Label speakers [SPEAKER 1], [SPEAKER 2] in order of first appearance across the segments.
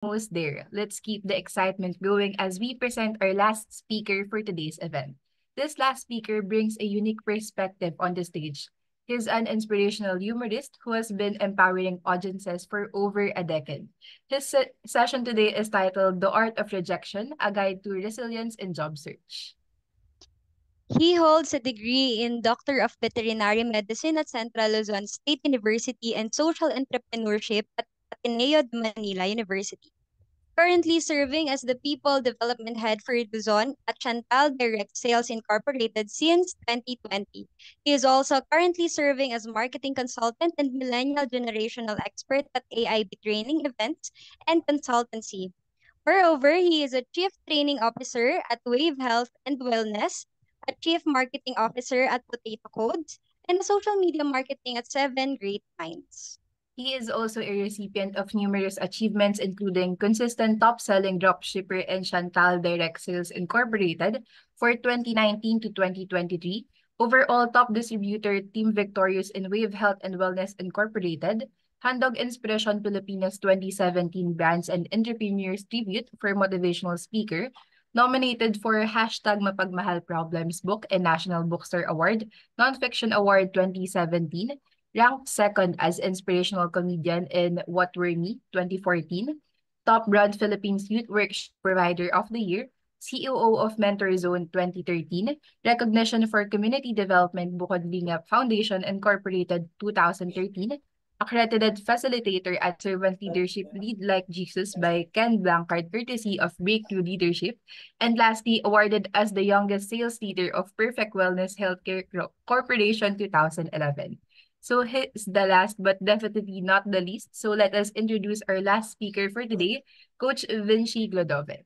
[SPEAKER 1] Almost there. Let's keep the excitement going as we present our last speaker for today's event. This last speaker brings a unique perspective on the stage. He's an inspirational humorist who has been empowering audiences for over a decade. His session today is titled The Art of Rejection, a Guide to Resilience in Job Search.
[SPEAKER 2] He holds a degree in Doctor of Veterinary Medicine at Central Luzon State University and Social Entrepreneurship at Ateneo de Manila University. Currently serving as the People Development Head for Luzon at Chantal Direct Sales Incorporated since 2020. He is also currently serving as marketing consultant and millennial generational expert at AIB training events and consultancy. Moreover, he is a Chief Training Officer at Wave Health and Wellness, a Chief Marketing Officer at Potato Codes, and a social media marketing at Seven Great Minds.
[SPEAKER 1] He is also a recipient of numerous achievements, including consistent top-selling dropshipper in Chantal Direct Sales Incorporated for 2019 to 2023, overall top distributor Team Victorious in Wave Health and Wellness Incorporated, Handog Inspiration Pilipinas 2017 Brands and Entrepreneurs Tribute for Motivational Speaker, nominated for Hashtag Mapagmahal Problems Book and National Bookstore Award, Nonfiction Award 2017, ranked second as inspirational comedian in What Were Me 2014, Top Brand Philippines Youth Workshop Provider of the Year, COO of Mentor Zone 2013, recognition for community development Bukod Lingap Foundation Incorporated 2013, accredited facilitator at Servant Leadership Lead Like Jesus by Ken Blancard courtesy of Breakthrough Leadership, and lastly, awarded as the youngest sales leader of Perfect Wellness Healthcare Corporation 2011. So he's the last but definitely not the least. So let us introduce our last speaker for today, Coach Vinci Glodove.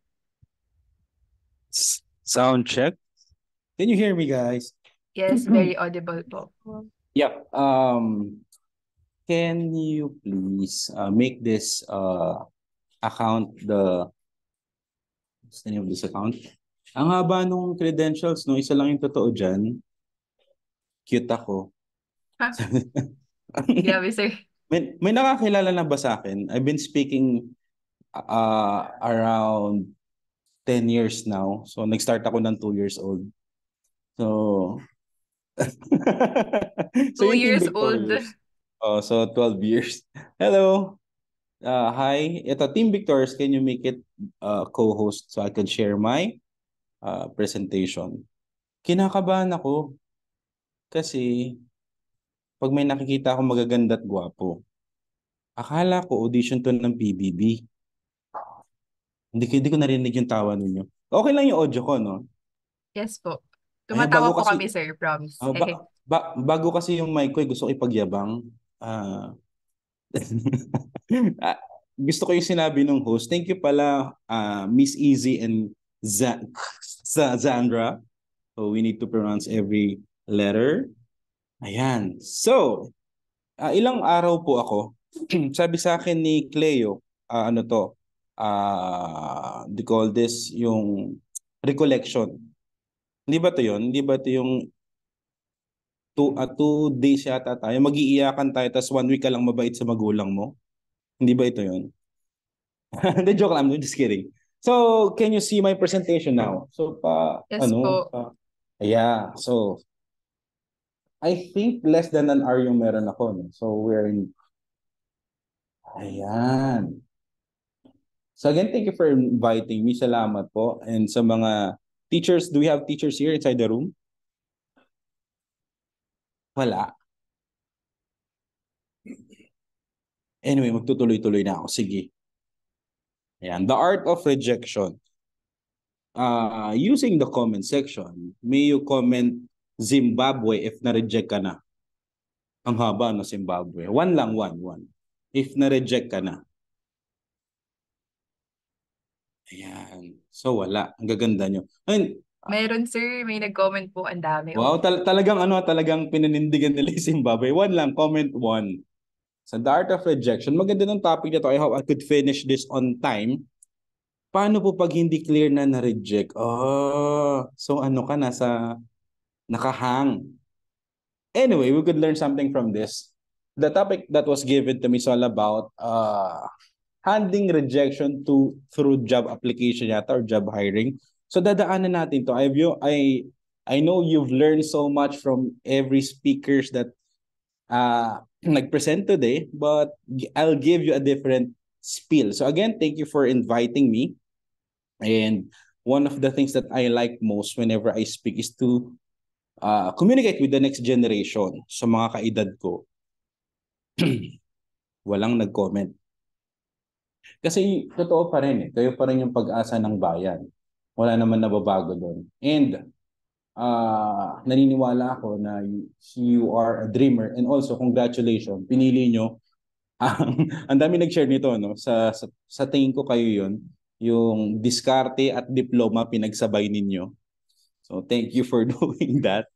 [SPEAKER 3] Sound check. Can you hear me, guys?
[SPEAKER 1] Yes, very audible po.
[SPEAKER 3] Yep. Can you please make this account what's the name of this account? Ang haba nung credentials, no? Isa lang yung totoo dyan. Cute ako.
[SPEAKER 1] Huh? Grabe, sir.
[SPEAKER 3] May nakakilala na ba sa akin? I've been speaking around 10 years now. So, nag-start ako ng 2 years old. So,
[SPEAKER 1] 2 years old.
[SPEAKER 3] So 12 years. Hello. Hi. Ito, Team Victors, can you make it co-host so I can share my presentation? Kinakabahan ako. Kasi, pag may nakikita ako magaganda at gwapo, akala ko audition to ng PBB. Hindi ko narinig yung tawa ninyo. Okay lang yung audio ko, no?
[SPEAKER 1] Yes po. Tumatawa po kami, sir. Promise.
[SPEAKER 3] Bago kasi yung mic ko, gusto ko ipagyabang. Gusto ko yung sinabi ng host. Thank you pala, Miss Easy and Zandra. So we need to pronounce every letter. Ayan. So, ilang araw po ako. Sabi sa akin ni Cleo, they call this yung recollection. Hindi ba to yun? Hindi ba to yung 2 days yata tayo, mag-iiyakan tayo, tapos 1 week ka lang mabait sa magulang mo? Hindi ba ito yun? Hindi, joke lang. I'm just kidding. So, can you see my presentation now? So,
[SPEAKER 1] yes po.
[SPEAKER 3] Yeah. So, I think less than an hour yung meron ako. No? So, we're in... Ayan. So, again, thank you for inviting me. Salamat po. And sa mga teachers, do we have teachers here inside the room? Wala. Anyway, magtutuloy-tuloy na ako. Sige. Ayan. The art of rejection. Using the comment section, may you comment Zimbabwe if na-reject ka na. Ang haba no, Zimbabwe. One lang. If na-reject ka na. Ayan. So wala. Ang gaganda nyo. Ayun.
[SPEAKER 1] Meron, sir. May nag-comment po. Ang dami.
[SPEAKER 3] Wow, talagang pinanindigan nila yung Zimbabwe. One lang. Comment 1. Sa The Art of Rejection, maganda ng topic na to. I hope I could finish this on time. Paano po pag hindi clear na na-reject? So ano ka, nakahang. Anyway, we could learn something from this. The topic that was given to me is all about handling rejection through job application yata or job hiring. So dadaanan natin to. I know you've learned so much from every speakers that nag-present today, but I'll give you a different spiel. So again, thank you for inviting me. And one of the things that I like most whenever I speak is to communicate with the next generation. Sa mga kaedad ko, walang nag-comment. Kasi totoo pa rin kayo pa rin yung pag-asa ng bayan. Wala naman nababago doon. And naniniwala ako na you are a dreamer, and also congratulations, pinili nyo. Ang dami nag-share nito, no? Sa tingin ko kayo yun, yung diskarte at diploma pinagsabay ninyo. So thank you for doing that.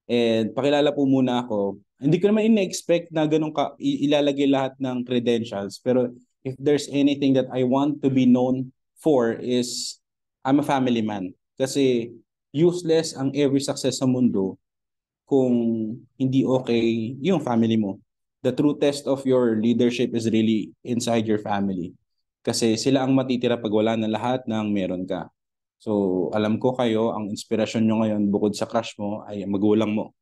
[SPEAKER 3] And pakilala po muna ako. Hindi ko naman ina-expect na ganun ilalagay lahat ng credentials, pero if there's anything that I want to be known for is I'm a family man. Kasi useless ang every success sa mundo kung hindi okay yung family mo. The true test of your leadership is really inside your family. Kasi sila ang matitira pag wala na lahat ng meron ka. So, alam ko kayo, ang inspirasyon nyo ngayon bukod sa crush mo ay magulang mo.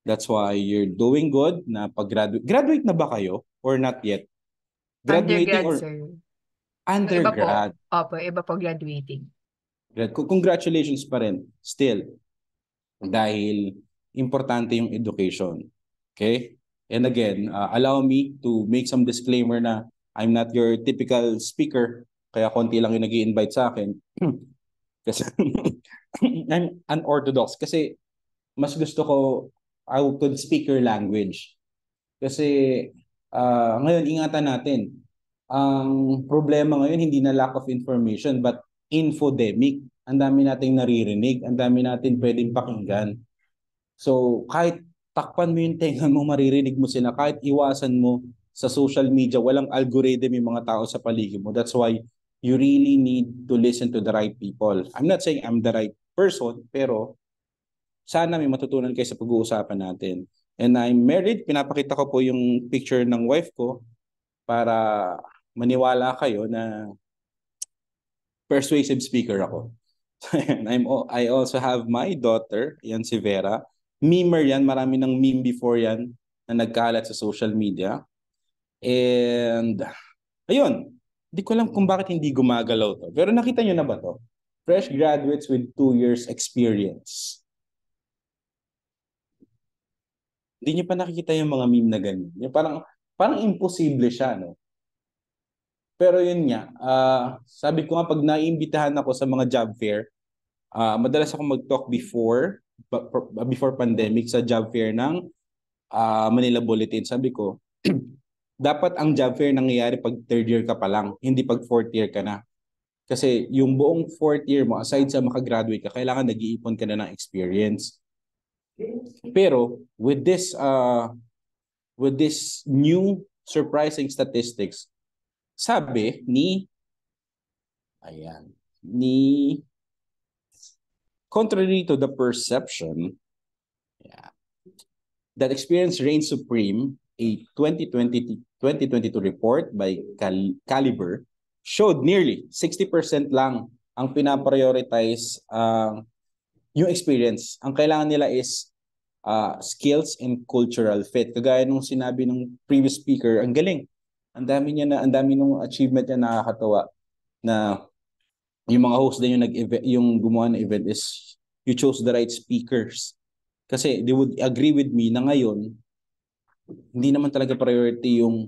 [SPEAKER 3] That's why you're doing good na pag-graduate. Graduate na ba kayo or not yet? Graduating
[SPEAKER 1] Undergrad,
[SPEAKER 3] or
[SPEAKER 1] sir.
[SPEAKER 3] undergrad?
[SPEAKER 1] Iba po. Opo, iba po graduating.
[SPEAKER 3] Congratulations pa rin, still. Dahil importante yung education. Okay? And again, allow me to make some disclaimer na I'm not your typical speaker, kaya konti lang yung nag-i-invite sa akin. Kasi I'm unorthodox. Kasi mas gusto ko, I could speak your language. Kasi ngayon, ingatan natin. Ang problema ngayon, hindi na lack of information, but infodemic. Ang dami nating naririnig, ang dami natin pwedeng pakinggan. So, kahit takpan mo yung tenga mo, maririnig mo sila. Kahit iwasan mo sa social media, walang algorithm yung mga tao sa paligid mo. That's why you really need to listen to the right people. I'm not saying I'm the right person, pero sana may matutunan kayo sa pag-uusapan natin. And I'm married. Pinapakita ko po yung picture ng wife ko para maniwala kayo na persuasive speaker ako. I also have my daughter, yan si Vera. Memer yan, marami ng meme before yan na nagkalat sa social media. And ayun, hindi ko alam kung bakit hindi gumagalaw to. Pero nakita nyo na ba to? Fresh graduates with 2 years experience. Hindi nyo pa nakikita yung mga meme na ganyan. Yung parang imposible siya, no? Pero yun nga, sabi ko nga pag naiimbitahan ako sa mga job fair, madalas ako mag-talk before pandemic sa job fair ng Manila Bulletin. Sabi ko, dapat ang job fair nangyayari pag 3rd year ka pa lang, hindi pag 4th year ka na. Kasi yung buong 4th year mo, aside sa makagraduate ka, kailangan nag-iipon ka na ng experience. Pero with this new surprising statistics, sabi ni contrary to the perception, that experience reigns supreme, a 2022 report by Caliber showed nearly 60% lang ang pinaprioritize yung experience. Ang kailangan nila is skills and cultural fit. Kagaya nung sinabi ng previous speaker, ang galing. Ang dami nung achievement niya, nakakatawa na yung mga host din yung gumawa ng event is you chose the right speakers. Kasi they would agree with me na ngayon hindi naman talaga priority yung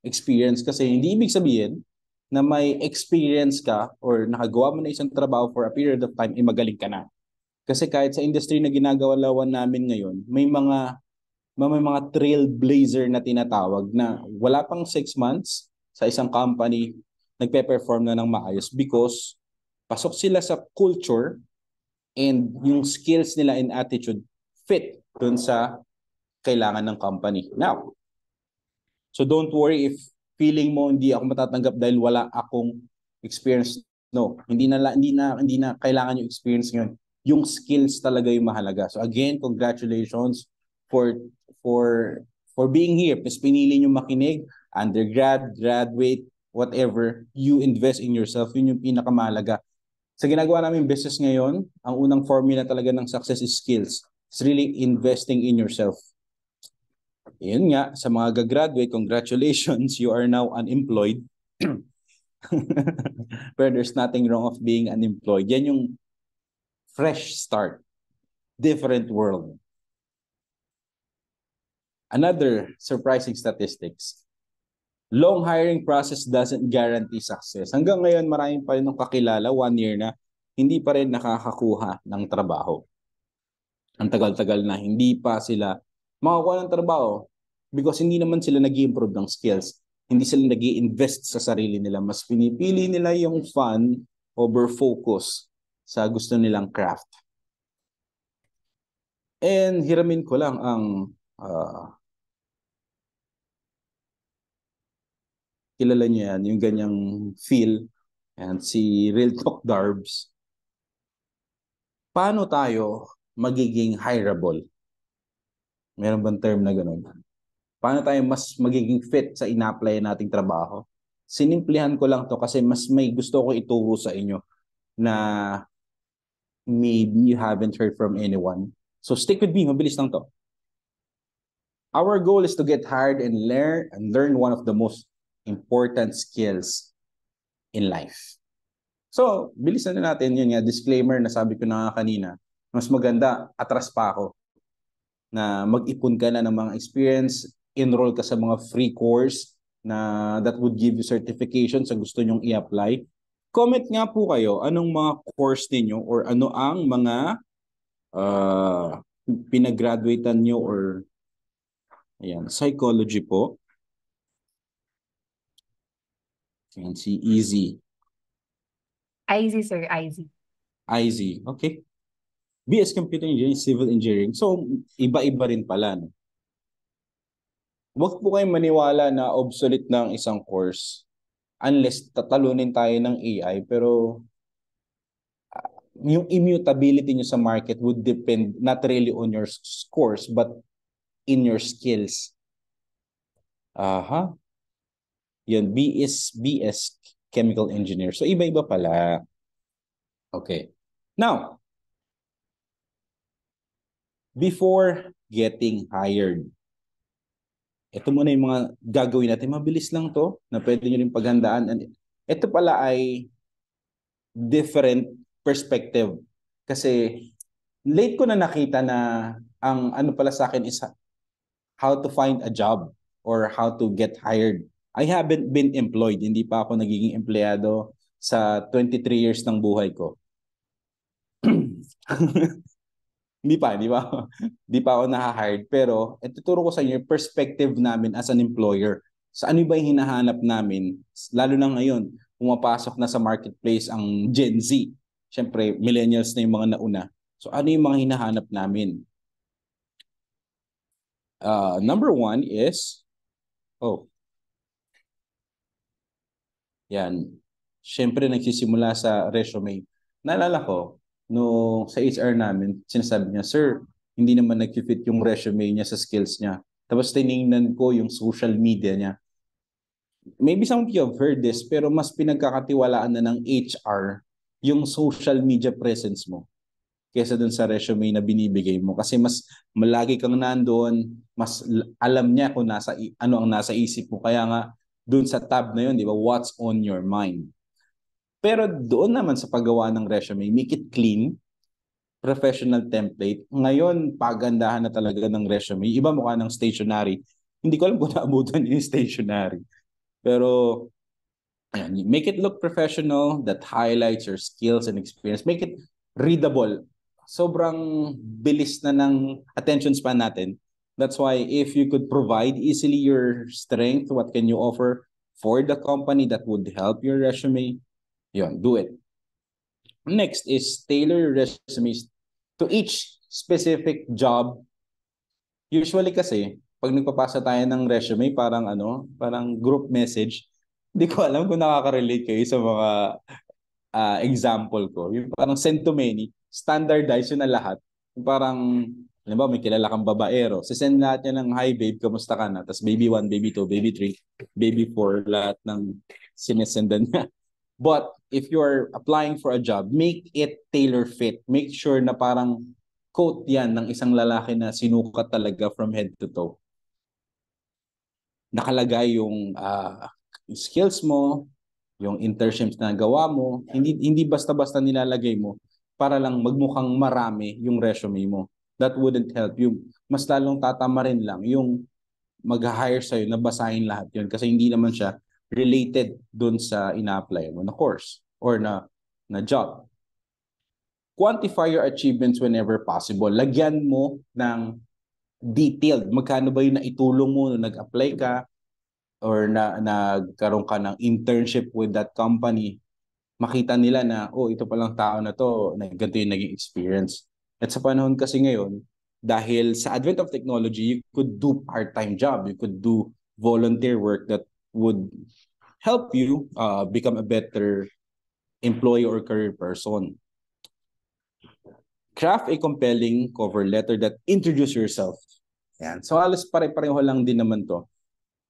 [SPEAKER 3] experience, kasi hindi ibig sabihin na may experience ka or nakagawa mo na isang trabaho for a period of time, magaling ka na. Kasi kahit sa industry na ginagawa namin ngayon, may mga trailblazer na tinatawag na wala pang 6 months sa isang company, nagpe-perform na ng maayos because pasok sila sa culture and yung skills nila and attitude fit dun sa kailangan ng company. Now, so don't worry if feeling mo hindi ako matatanggap dahil wala akong experience. No, hindi na kailangan yung experience ngayon. Yung skills talaga yung mahalaga. So again, congratulations for being here. Mas pinili nyo makinig undergrad, graduate, whatever, you invest in yourself. Yun yung pinakamahalaga. Sa ginagawa namin business ngayon, ang unang formula talaga ng success is skills. It's really investing in yourself. Yun nga, sa mga gagraduate, congratulations, you are now unemployed. But there's nothing wrong of being unemployed. Yan yung fresh start. Different world. Another surprising statistics. Long hiring process doesn't guarantee success. Hanggang ngayon, marami pa rin ng kakilala, 1 year na, hindi pa rin nakakakuha ng trabaho. Ang tagal-tagal na, hindi pa sila makakuha ng trabaho because hindi naman sila nag-i-improve ng skills. Hindi sila nag-i-invest sa sarili nila. Mas pinipili nila yung fun over focus sa gusto nilang craft. And hiramin ko lang ang kilala niyo yan, yung ganyang feel, and si Real Talk Darbs. Paano tayo magiging hireable? Meron bang term na ganun? Paano tayo mas magiging fit sa ina-apply nating trabaho? Sinimplihan ko lang to kasi mas may gusto ko ituro sa inyo na maybe you haven't heard from anyone. So stick with me, mabilis lang to. Our goal is to get hired and learn one of the most important skills in life. So, bilisan na natin yun nga, disclaimer na sabi ko na kanina, mas maganda, atras pa ako, na mag-ipon ka na ng mga experience, enroll ka sa mga free course na that would give you certification sa gusto nyong i-apply. Comment nga po kayo, anong mga course ninyo or ano ang mga pinag-graduatean nyo or ayan, psychology po. Yan, si Easy.
[SPEAKER 1] IZ, sir, IZ.
[SPEAKER 3] IZ, okay. BS Computer Engineering, Civil Engineering. So, iba-iba rin pala. No? Huwag po kayong maniwala na obsolete ng isang course unless tatalunin tayo ng AI. Pero, yung immutability nyo sa market would depend not really on your course but in your skills. Aha. Yun, BS Chemical Engineer. So, iba-iba pala. Okay. Now, before getting hired, ito muna yung mga gagawin natin. Mabilis lang to na pwede nyo rin paghandaan. And ito pala ay different perspective. Kasi late ko na nakita na ang ano pala sa akin is how to find a job or how to get hired. I haven't been employed. Hindi pa ako nagiging empleyado sa 23 years ng buhay ko. Hindi pa. Hindi pa ako na-hired. Pero ituturo ko sa inyo yung perspective namin as an employer. Sa ano ba yung hinahanap namin? Lalo na ngayon, pumapasok na sa marketplace ang Gen Z. Siyempre, millennials na yung mga nauna. So ano yung mga hinahanap namin? Number one is, yan. Siyempre, nagsisimula sa resume. Naalala ko, no, sa HR namin, sinasabi niya, sir, hindi naman nag-fit yung resume niya sa skills niya. Tapos tinignan ko yung social media niya. Maybe some of you have heard this, pero mas pinagkakatiwalaan na ng HR yung social media presence mo kaysa dun sa resume na binibigay mo. Kasi mas malagi kang nandoon, mas alam niya kung ano ang nasa isip mo. Kaya nga, dun sa tab na yun, di ba? What's on your mind? Pero doon naman sa paggawa ng resume, make it clean, professional template. Ngayon, pagandahan na talaga ng resume. Iba mukha ng stationery. Hindi ko alam kung naabutan yung stationery. Pero, ayan, make it look professional, that highlights your skills and experience. Make it readable. Sobrang bilis na ng attention span natin. That's why if you could provide easily your strength, what can you offer for the company that would help your resume, yun, do it. Next is tailor your resumes to each specific job. Usually kasi, pag nagpapasa tayo ng resume, parang group message. Hindi ko alam kung nakaka-relate kayo sa mga example ko. Yung parang send to many, standardized yun na lahat. Yung parang Halimbawa, may kilala kang babaero. Sisend lahat niya ng, hi babe, kamusta ka na? Tapos baby 1, baby 2, baby 3, baby 4, lahat ng sinisendan niya. But if you're applying for a job, make it tailor fit. Make sure na parang quote yan ng isang lalaki na sinukat talaga from head to toe. Nakalagay yung skills mo, yung internships na gawa mo, hindi basta-basta nilalagay mo para lang magmukhang marami yung resume mo. That wouldn't help you. Mas lalong tatama rin lang yung mag-hire sa'yo na basahin lahat yun kasi hindi naman siya related dun sa ina-apply mo na course or na job. Quantify your achievements whenever possible. Lagyan mo ng detailed. Magkano ba yung naitulong mo nung nag-apply ka or nagkaroon ka ng internship with that company. Makita nila na, oh, ito palang tao na to, ganito yung naging experience. At sa panahon kasi ngayon, dahil sa advent of technology, you could do part-time job, you could do volunteer work that would help you become a better employee or career person. Craft a compelling cover letter that introduce yourself. Yan. So halos pare-pareho lang din naman to.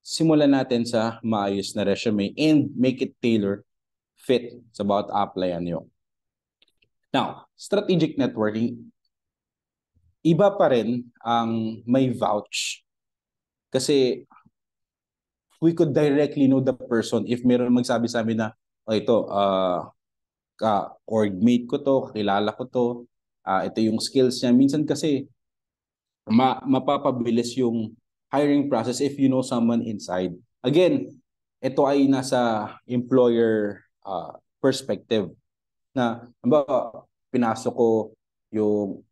[SPEAKER 3] Simulan natin sa maayos na resume and make it tailor fit sa bawat applyan nyo. Now, strategic networking, iba pa rin ang may vouch. Kasi we could directly know the person if meron magsabi sa amin na, oh, ito, org-mate ko to, kakilala ko to, ito yung skills niya. Minsan kasi, mapapabilis yung hiring process if you know someone inside. Again, ito ay nasa employer perspective na, pinasok ko yung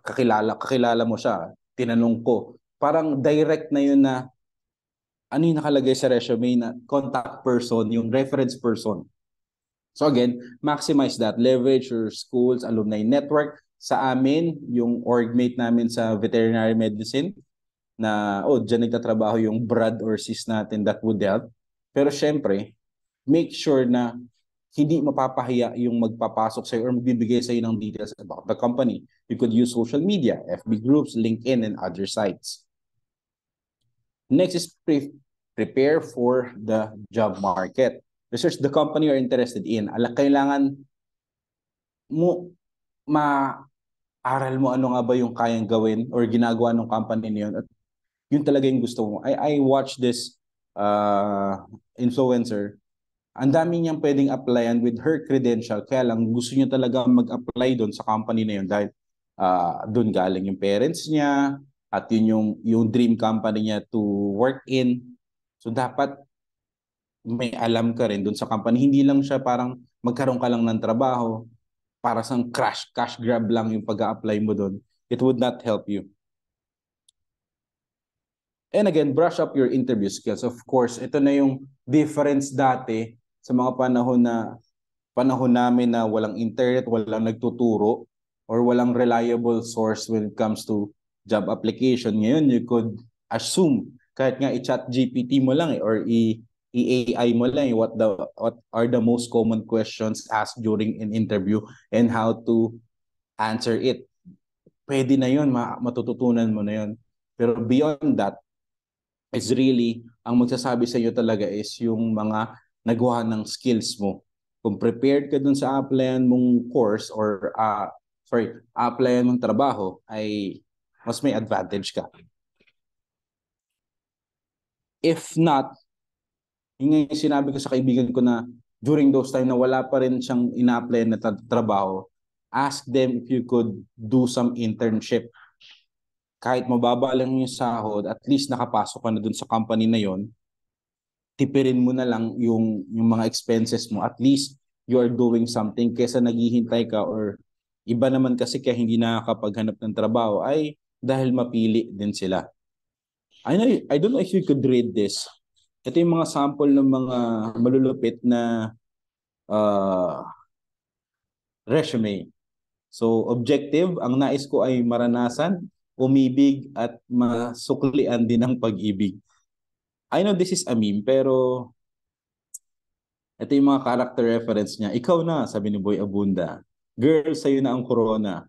[SPEAKER 3] kakilala mo siya, tinanong ko, parang direct na yun na ano yung nakalagay sa resume na contact person, yung reference person. So again, maximize that. Leverage your school's alumni network. Sa amin, yung org-mate namin sa veterinary medicine, na, dyan nagtatrabaho yung brad or sis natin, that would help. Pero syempre, make sure na hindi mapapahiya yung magpapasok sa'yo or magbibigay sa'yo ng details about the company. You could use social media, FB groups, LinkedIn, and other sites. Next is prepare for the job market. Research the company you're interested in. Kailangan mo ma-aral mo ano nga ba yung kayang gawin or ginagawa ng company niyon at yun talaga yung gusto mo. I watch this influencer. Ang dami niyang pwedeng applyan with her credential, kaya lang gusto niya talaga mag-apply doon sa company na yun dahil doon galing yung parents niya at yun yung dream company niya to work in. So dapat may alam ka rin doon sa company. Hindi lang siya parang magkaroon ka lang ng trabaho para sa cash grab lang yung pag-a-apply mo doon. It would not help you. And again, brush up your interview skills. Of course, ito na yung difference dati sa mga panahon namin na walang internet, walang nagtuturo, or walang reliable source when it comes to job application. Ngayon, you could assume, kahit nga i-chat GPT mo lang or i-AI mo lang what are the most common questions asked during an interview and how to answer it. Pwede na yun, matututunan mo na yun. Pero beyond that, is really, ang magsasabi sa iyo talaga is yung mga nagawa ng skills mo. Kung prepared ka dun sa applyan mong course or applyan mong trabaho, ay mas may advantage ka. If not, yung sinabi ko sa kaibigan ko na during those time na wala pa rin siyang ina-applyan na trabaho, ask them if you could do some internship. Kahit mababa lang yung sahod, at least nakapasok ka na dun sa company na yon, tipirin mo na lang yung mga expenses mo. At least you're doing something kesa naghihintay ka or iba naman kasi kaya hindi nakakapaghanap ng trabaho ay dahil mapili din sila. I don't know if you could read this. Ito yung mga sample ng mga malulupit na resume. So objective, ang nais ko ay maranasan, umibig at masuklian din ang pag-ibig. I know this is a meme, pero ito yung mga character reference niya. Ikaw na, sabi ni Boy Abunda. Girl, sa'yo na ang corona.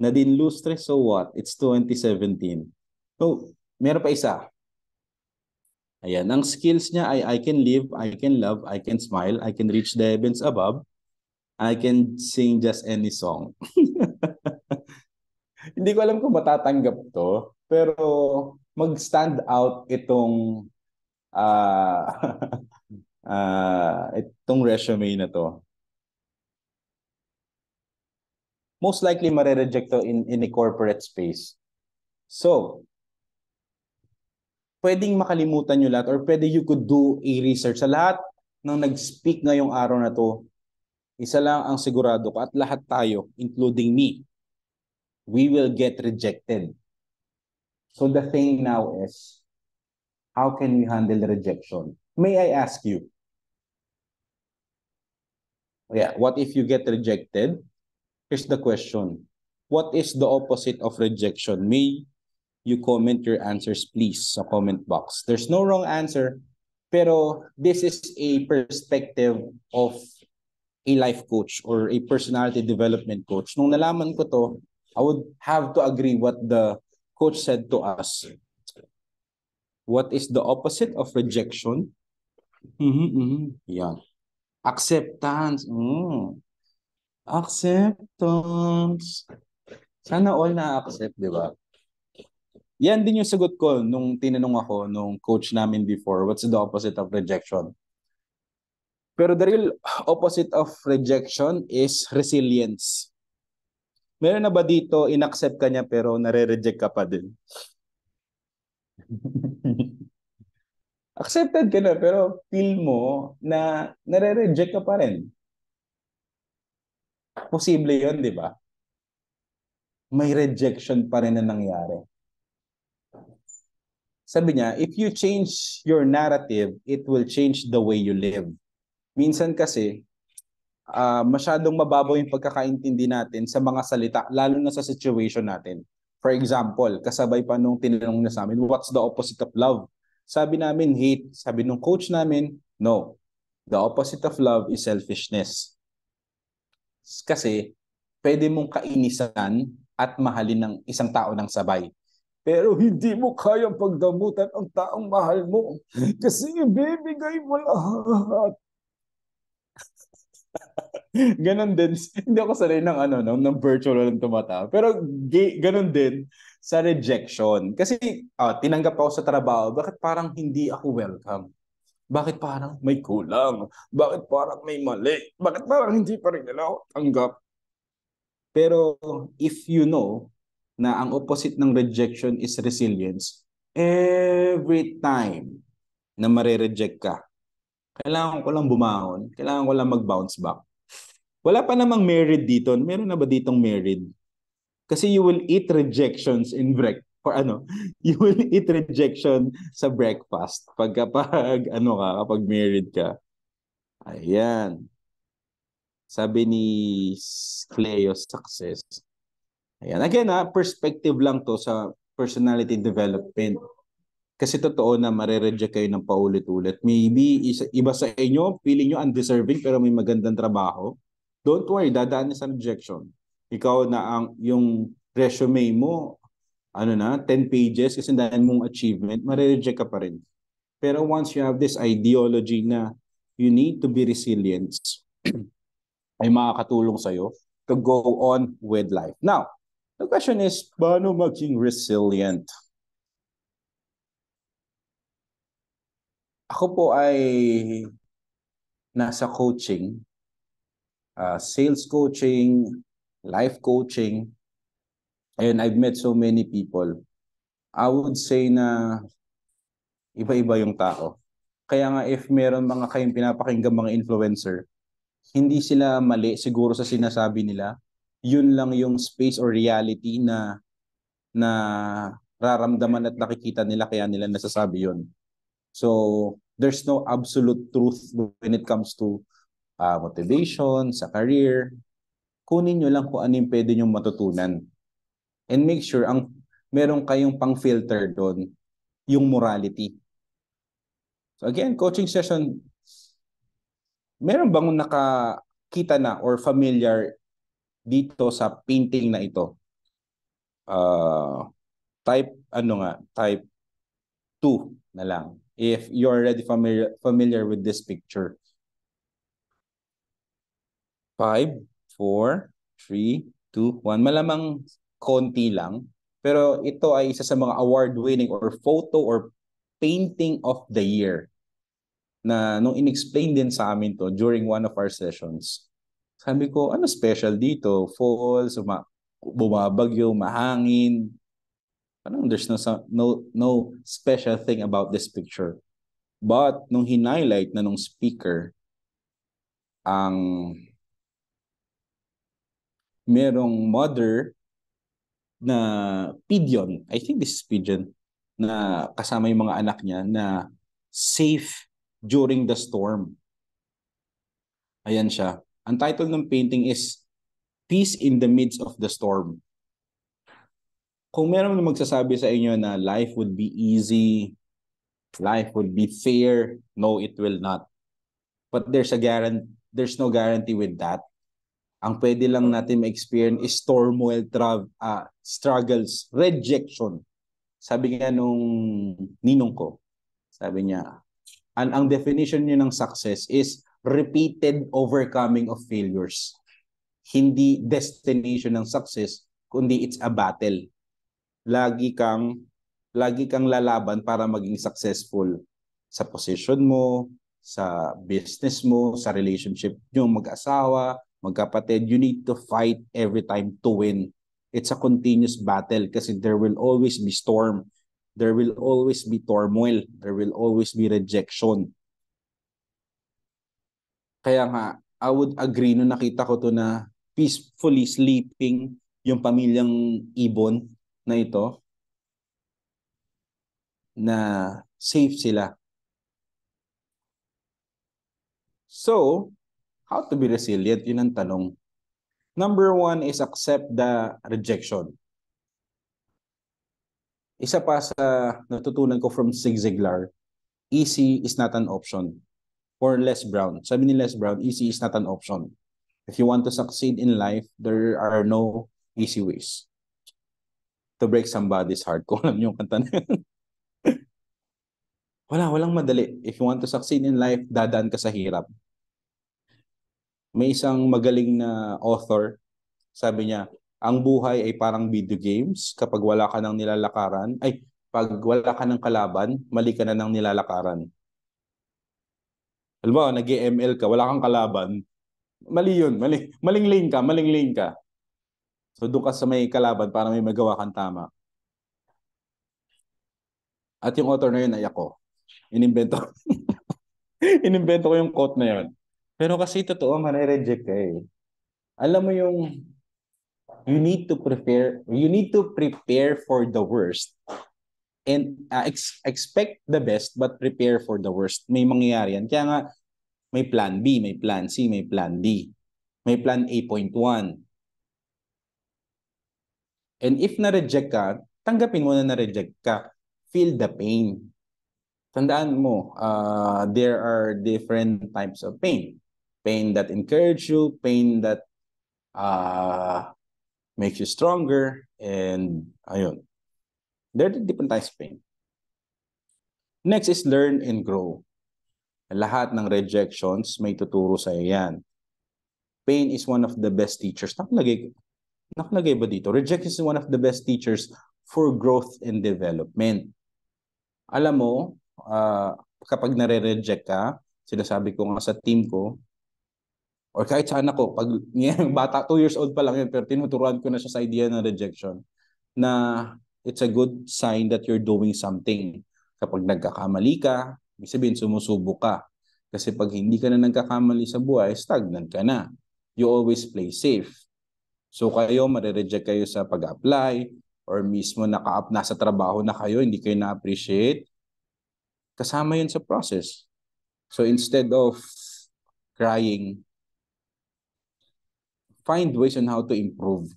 [SPEAKER 3] Nadine Lustre, so what? It's 2017. So, meron pa isa. Ayan, ang skills niya ay I can live, I can love, I can smile, I can reach the heavens above, I can sing just any song. Hindi ko alam kung matatanggap to, pero mag-stand out itong itong resume na to. Most likely mare-reject to in a corporate space. So, pwedeng makalimutan nyo lahat or pwede you could do a research. Sa lahat ng nag-speak ngayong araw na to, isa lang ang sigurado ko at lahat tayo, including me, we will get rejected. So the thing now is, how can we handle rejection? May I ask you? Yeah, what if you get rejected? Here's the question. What is the opposite of rejection? May you comment your answers, please, sa comment box. There's no wrong answer, pero this is a perspective of a life coach or a personality development coach. Nung nalaman ko to, I would have to agree what the coach said to us. What is the opposite of rejection? Yeah. Acceptance. Acceptance. Sana all na-accept, di ba? Yan din yung sagot ko nung tinanong ako nung coach namin before, what's the opposite of rejection? Pero the real opposite of rejection is resilience. Meron na ba dito, inaccept ka niya pero nare-reject ka pa din? Accepted ka na pero feel mo na nare-reject ka pa rin. Posible yun, di ba? May rejection pa rin na nangyari. Sabi niya, if you change your narrative, it will change the way you live. Minsan kasi, masyadong mababaw yung pagkakaintindi natin sa mga salita, lalo na sa situation natin. For example, kasabay pa nung tinanong na sa amin, what's the opposite of love? Sabi namin, hate. Sabi nung coach namin, no. The opposite of love is selfishness. Kasi, pwede mong kainisan at mahalin ng isang tao ng sabay. Pero hindi mo kayang pagdamutan ang taong mahal mo kasi ibibigay mo lahat. Ganon din. Hindi ako sanay ng virtual ng tumata. Pero ganon din sa rejection. Kasi tinanggap ako sa trabaho, bakit parang hindi ako welcome? Bakit parang may kulang? Bakit parang may mali? Bakit parang hindi pa rin nila ako tanggap? Pero if you know na ang opposite ng rejection is resilience, every time na mare-reject ka, kailangan ko lang bumangon, kailangan ko lang mag-bounce back. Wala pa namang married dito. Meron na ba ditong married? Kasi you will eat rejections in you will eat rejection sa breakfast kapag married ka. Ayan. Sabi ni Cleo Success. Ayan. Again, perspective lang to sa personality development. Kasi totoo na mare-reject kayo ng paulit-ulit. Maybe iba sa inyo, feeling nyo undeserving pero may magandang trabaho. Don't worry, dadaan sa rejection. Ikaw na yung resume mo, 10 pages kasi dahil mong achievement, mare-reject ka pa rin. Pero once you have this ideology na you need to be resilient, ay makakatulong sa'yo to go on with life. Now, the question is, paano maging resilient? Ako po ay nasa coaching, sales coaching, life coaching, and I've met so many people. I would say na iba-iba yung tao. Kaya nga if meron mga kayong pinapakinggan mga influencer, hindi sila mali siguro sa sinasabi nila. Yun lang yung space or reality na raramdaman at nakikita nila kaya nila nasasabi yun. So, there's no absolute truth when it comes to motivation, sa career. Kunin nyo lang kung ano yung pwede nyo matutunan. And make sure meron kayong pang-filter doon, yung morality. So again, coaching session, meron bang nakakita na or familiar dito sa painting na ito? type type 2 na lang. If you're already familiar with this picture. 5, 4, 3, 2, 1. Malamang konti lang. Pero ito ay isa sa mga award-winning or photo or painting of the year na nung in-explain din sa amin to during one of our sessions. Sabi ko, ano special dito? Falls, bumabagyo, mahangin. Parang there's no special thing about this picture. But nung hinighlight na nung speaker ang merong mother na pigeon, I think this is pigeon, na kasama yung mga anak niya na safe during the storm. Ayan siya. Ang title ng painting is Peace in the Midst of the Storm. Kung meron magsasabi sa inyo na life would be easy, life would be fair, no, it will not. But there's no guarantee with that. Ang pwede lang natin ma-experience is turmoil, struggles, rejection. Sabi nga nung ninong ko, sabi niya, ang definition niya ng success is repeated overcoming of failures. Hindi destination ng success, kundi it's a battle. Lagi kang lalaban para maging successful sa position mo, sa business mo, sa relationship nyo, mag-asawa, magkapatid. You need to fight every time to win. It's a continuous battle kasi there will always be storm. There will always be turmoil. There will always be rejection. Kaya nga, I would agree nung nakita ko to na peacefully sleeping yung pamilyang ibon na ito, na safe sila. So, how to be resilient? Yun ang tanong. Number 1 is accept the rejection. Isa pa sa natutunan ko from Zig Ziglar, easy is not an option. Or Les Brown. Sabi ni Les Brown, easy is not an option. If you want to succeed in life, there are no easy ways. To break somebody's heart. Kung alam niyo yung kanta na yun. Walang madali. If you want to succeed in life, dadaan ka sa hirap. May isang magaling na author, sabi niya, ang buhay ay parang video games. Kapag wala ka ng nilalakaran, pag wala ka ng kalaban, mali ka na ng nilalakaran. Halimbawa, nag-ML ka, wala kang kalaban, mali yun, maling lane ka. So doon ka sa may kalaban para may magawa kang tama. At yung author na yun ay ako. Inimbento ko yung quote na yun. Pero kasi totoo, mare-reject ka eh. Alam mo yung you need to prepare for the worst and expect the best but prepare for the worst. May mangyayari yan. Kaya nga may plan B, may plan C, may plan D. May plan A.1. And if na-reject ka, tanggapin mo na na-reject ka. Feel the pain. Tandaan mo, there are different types of pain. Pain that encourage you, pain that makes you stronger, and ayun. There are different types of pain. Next is learn and grow. Lahat ng rejections may tuturo sa iyo yan. Pain is one of the best teachers. Nakalagay ba dito? Rejection is one of the best teachers for growth and development. Alam mo, kapag nare-reject ka, sinasabi ko nga sa team ko, or kahit sa anak ko, pag bata, 2 years old pa lang yun, pero tinuturuan ko na siya sa idea ng rejection, na it's a good sign that you're doing something. Kapag nagkakamali ka, ibig sabihin sumusubok ka. Kasi pag hindi ka na nagkakamali sa buhay, stagnant ka na. You always play safe. So kayo, marireject kayo sa pag-apply, or mismo nasa trabaho na kayo, hindi kayo na-appreciate. Kasama yun sa process. So instead of crying, find ways on how to improve.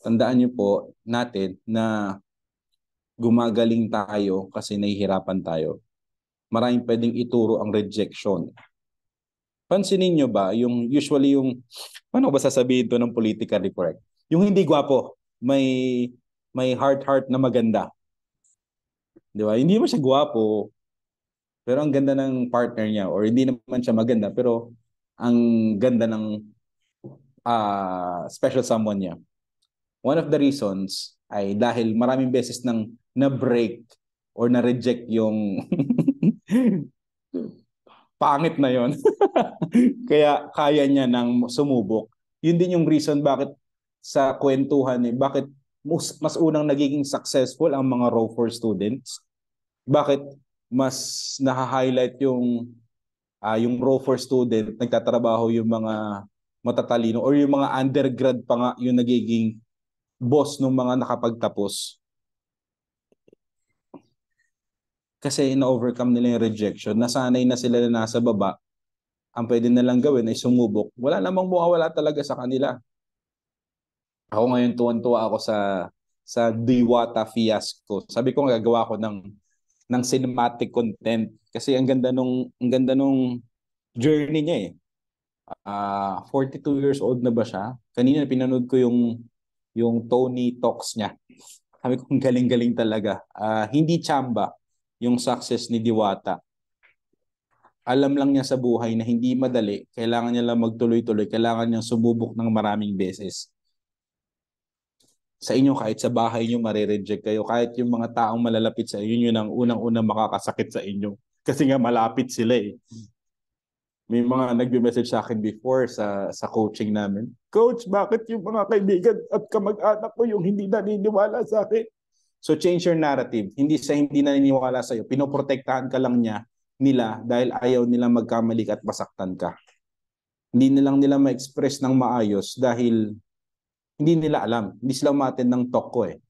[SPEAKER 3] Tandaan niyo po natin na gumagaling tayo kasi nahihirapan tayo. Maraming pwedeng ituro ang rejection. Pansinin niyo ba, usually paano ba sasabihin to ng politically correct? Yung hindi gwapo, may may heart na maganda. Di ba? Hindi naman siya gwapo, pero ang ganda ng partner niya, or hindi naman siya maganda, pero ang ganda ng special someone niya. One of the reasons ay dahil maraming beses nang na-break or na-reject yung pangit na yon. Kaya kaya niya nang sumubok. Yun din yung reason bakit sa kwentuhan bakit mas unang nagiging successful ang mga Raw 4 students. Bakit mas naha-highlight yung Raw 4 student, nagtatrabaho yung mga matatalino or yung mga undergrad pa nga yung nagiging boss ng mga nakapagtapos. Kasi na-overcome nila yung rejection. Nasanay na sila na nasa baba. Ang pwede na lang gawin ay sumubok. Wala namang mawawala talaga sa kanila. Ako ngayon tuwan-tuwa ako sa Diwata fiasco. Sabi ko gagawa ko ng cinematic content kasi ang ganda nung journey niya eh. 42 years old na ba siya? Kanina pinanood ko yung Tony Talks niya. Sabi ko galing-galing talaga. Hindi tsamba yung success ni Diwata. Alam lang niya sa buhay na hindi madali. Kailangan niya lang magtuloy-tuloy. Kailangan niyang sumubok ng maraming beses. Sa inyo, kahit sa bahay niyo marireject kayo. Kahit yung mga taong malalapit sa inyo, yun ang unang-unang makakasakit sa inyo. Kasi nga malapit sila eh. May mga nagbe-message sa akin before sa coaching namin. Coach, bakit yung mga kaibigan at kamag-anak ko yung hindi naniniwala sa akin? So change your narrative. Hindi sa hindi naniniwala sa'yo. Pinoprotektahan ka lang nila dahil ayaw nila magkamali at masaktan ka. Hindi nilang nila ma-express ng maayos dahil hindi nila alam. Hindi sila umattend ng talk ko eh.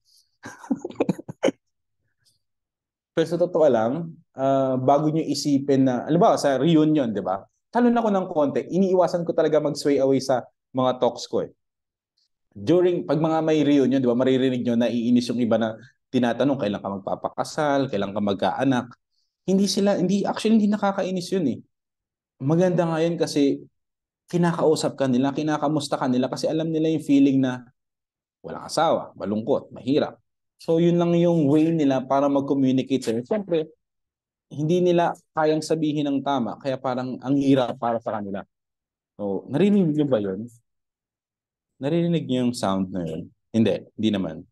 [SPEAKER 3] Pero sa totoo lang, bago nyo isipin na, alam ba, sa reunion, di ba? Talon ako ng konti. Iniiwasan ko talaga mag-sway away sa mga talks ko eh. Pag mga may reunion, di ba, maririnig nyo na iinis yung iba na tinatanong kailan ka magpapakasal, kailan ka magkaanak. Actually hindi nakakainis yun eh. Maganda nga yun kasi kinakausap ka nila, kinakamusta ka nila kasi alam nila yung feeling na walang asawa, malungkot, mahirap. So yun lang yung way nila para mag-communicate sa'yo. Siyempre, hindi nila kayang sabihin ng tama, kaya parang ang hirap para sa kanila. So, narinig niyo ba yun? Narinig niyo yung sound na yun? Hindi naman.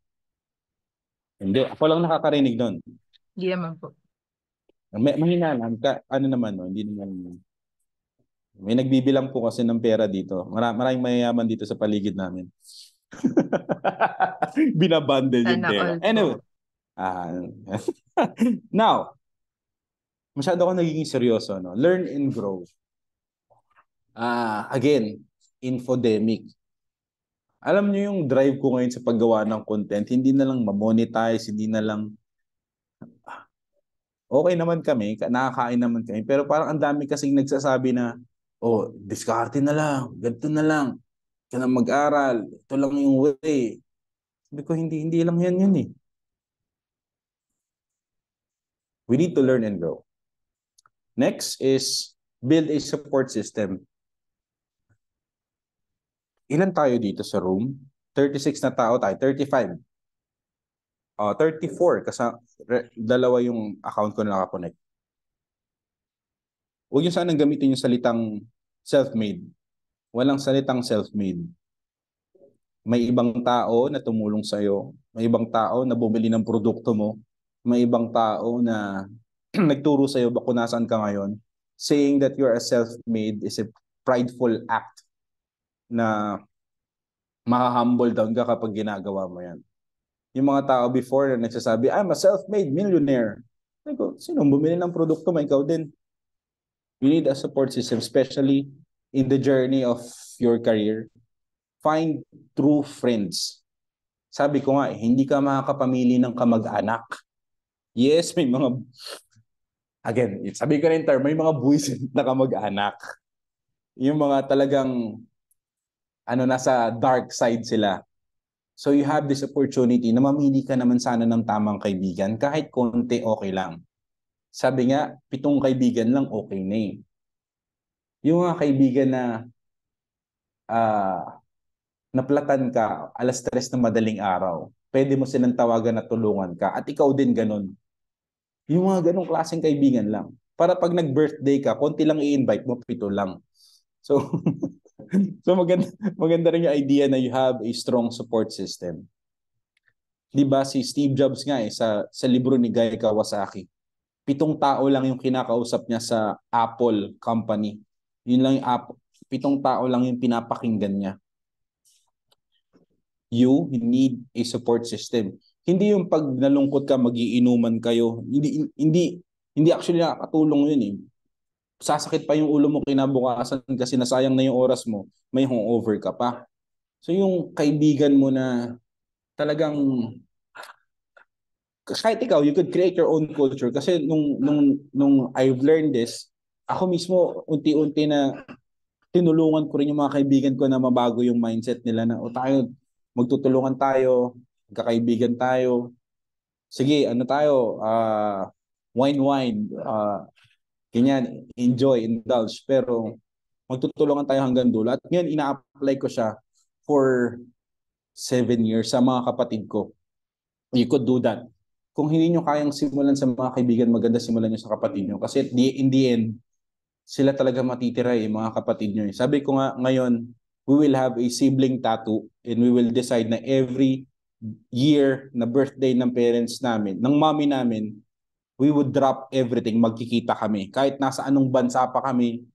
[SPEAKER 3] Hindi, ako lang nakakarinig nun.
[SPEAKER 1] Hindi naman po.
[SPEAKER 3] Mahina lang, ano naman, no? Hindi naman. May nagbibilang po kasi ng pera dito. Maraming mayayaman dito sa paligid namin. Binabundle yung
[SPEAKER 1] Sana
[SPEAKER 3] pera.
[SPEAKER 1] all po.
[SPEAKER 3] Anyway. Now, masyado ako nagiging seryoso. No? Learn and grow. Again, infodemic. Alam niyo yung drive ko ngayon sa paggawa ng content, hindi na lang ma-monetize, hindi na lang okay naman kami, nakakain naman kami, pero parang ang dami kasing nagsasabi na, oh, diskarte na lang, ganito na lang, ka na mag-aral, ito lang yung way. Sabi ko, hindi lang yun eh. We need to learn and grow. Next is build a support system. Ilan tayo dito sa room? 36 na tao tayo, 35. 34 kasi dalawa yung account ko na nakakonect. Huwag yung sanang gamitin yung salitang self-made. Walang salitang self-made. May ibang tao na tumulong sa'yo. May ibang tao na bumili ng produkto mo. May ibang tao na nagturo sa'yo kung nasaan ka ngayon. Saying that you're a self-made is a prideful act na maha-humble down ka kapag ginagawa mo yan. Yung mga tao before na nagsasabi, I'm a self-made millionaire. Sino bumili ng produkto mo? Ikaw din. You need a support system, especially in the journey of your career. Find true friends. Sabi ko nga, hindi ka makakapamili ng kamag-anak. Yes, may mga, again, sabi ko rin term, may mga buwisit na kamag-anak. Yung mga talagang, nasa dark side sila. So you have this opportunity na mamili ka naman sana ng tamang kaibigan. Kahit konti, okay lang. Sabi nga, 7 kaibigan lang, okay na eh. Yung mga kaibigan na naplatan ka, 3:00 na madaling araw. pwede mo silang tawagan na tulungan ka. At ikaw din ganun. Yung mga ganong klaseng kaibigan lang. Para pag nag-birthday ka, konti lang i-invite mo, 7 lang. So, so maganda rin yung idea na you have a strong support system. Di ba si Steve Jobs nga sa libro ni Guy Kawasaki, 7 tao lang yung kinakausap niya sa Apple company. Yun lang yung 7 tao lang yung pinapakinggan niya. You need a support system. Hindi yung pag nalungkot ka, magiinuman kayo. Hindi actually nakakatulong yun eh. Sasakit pa yung ulo mo kinabukasan kasi nasayang na yung oras mo, may hangover ka pa. So yung kaibigan mo na talagang kahit ikaw, you could create your own culture kasi nung I've learned this, ako mismo unti-unti na tinulungan ko rin yung mga kaibigan ko na mabago yung mindset nila na o tayo, magtutulungan tayo, magkakaibigan tayo. Sige, ano tayo, wine, ganyan, enjoy, indulge. Pero magtutulungan tayo hanggang dulo. At ngayon, ina-apply ko siya for 7 years sa mga kapatid ko. You could do that. Kung hindi nyo kayang simulan sa mga kaibigan, maganda simulan nyo sa kapatid nyo. Kasi in the end, sila talaga matitira mga kapatid nyo. Sabi ko nga ngayon, we will have a sibling tattoo and we will decide na every year na birthday ng parents namin, ng mommy namin, we would drop everything, magkikita kami. Kahit nasa anong bansa pa kami,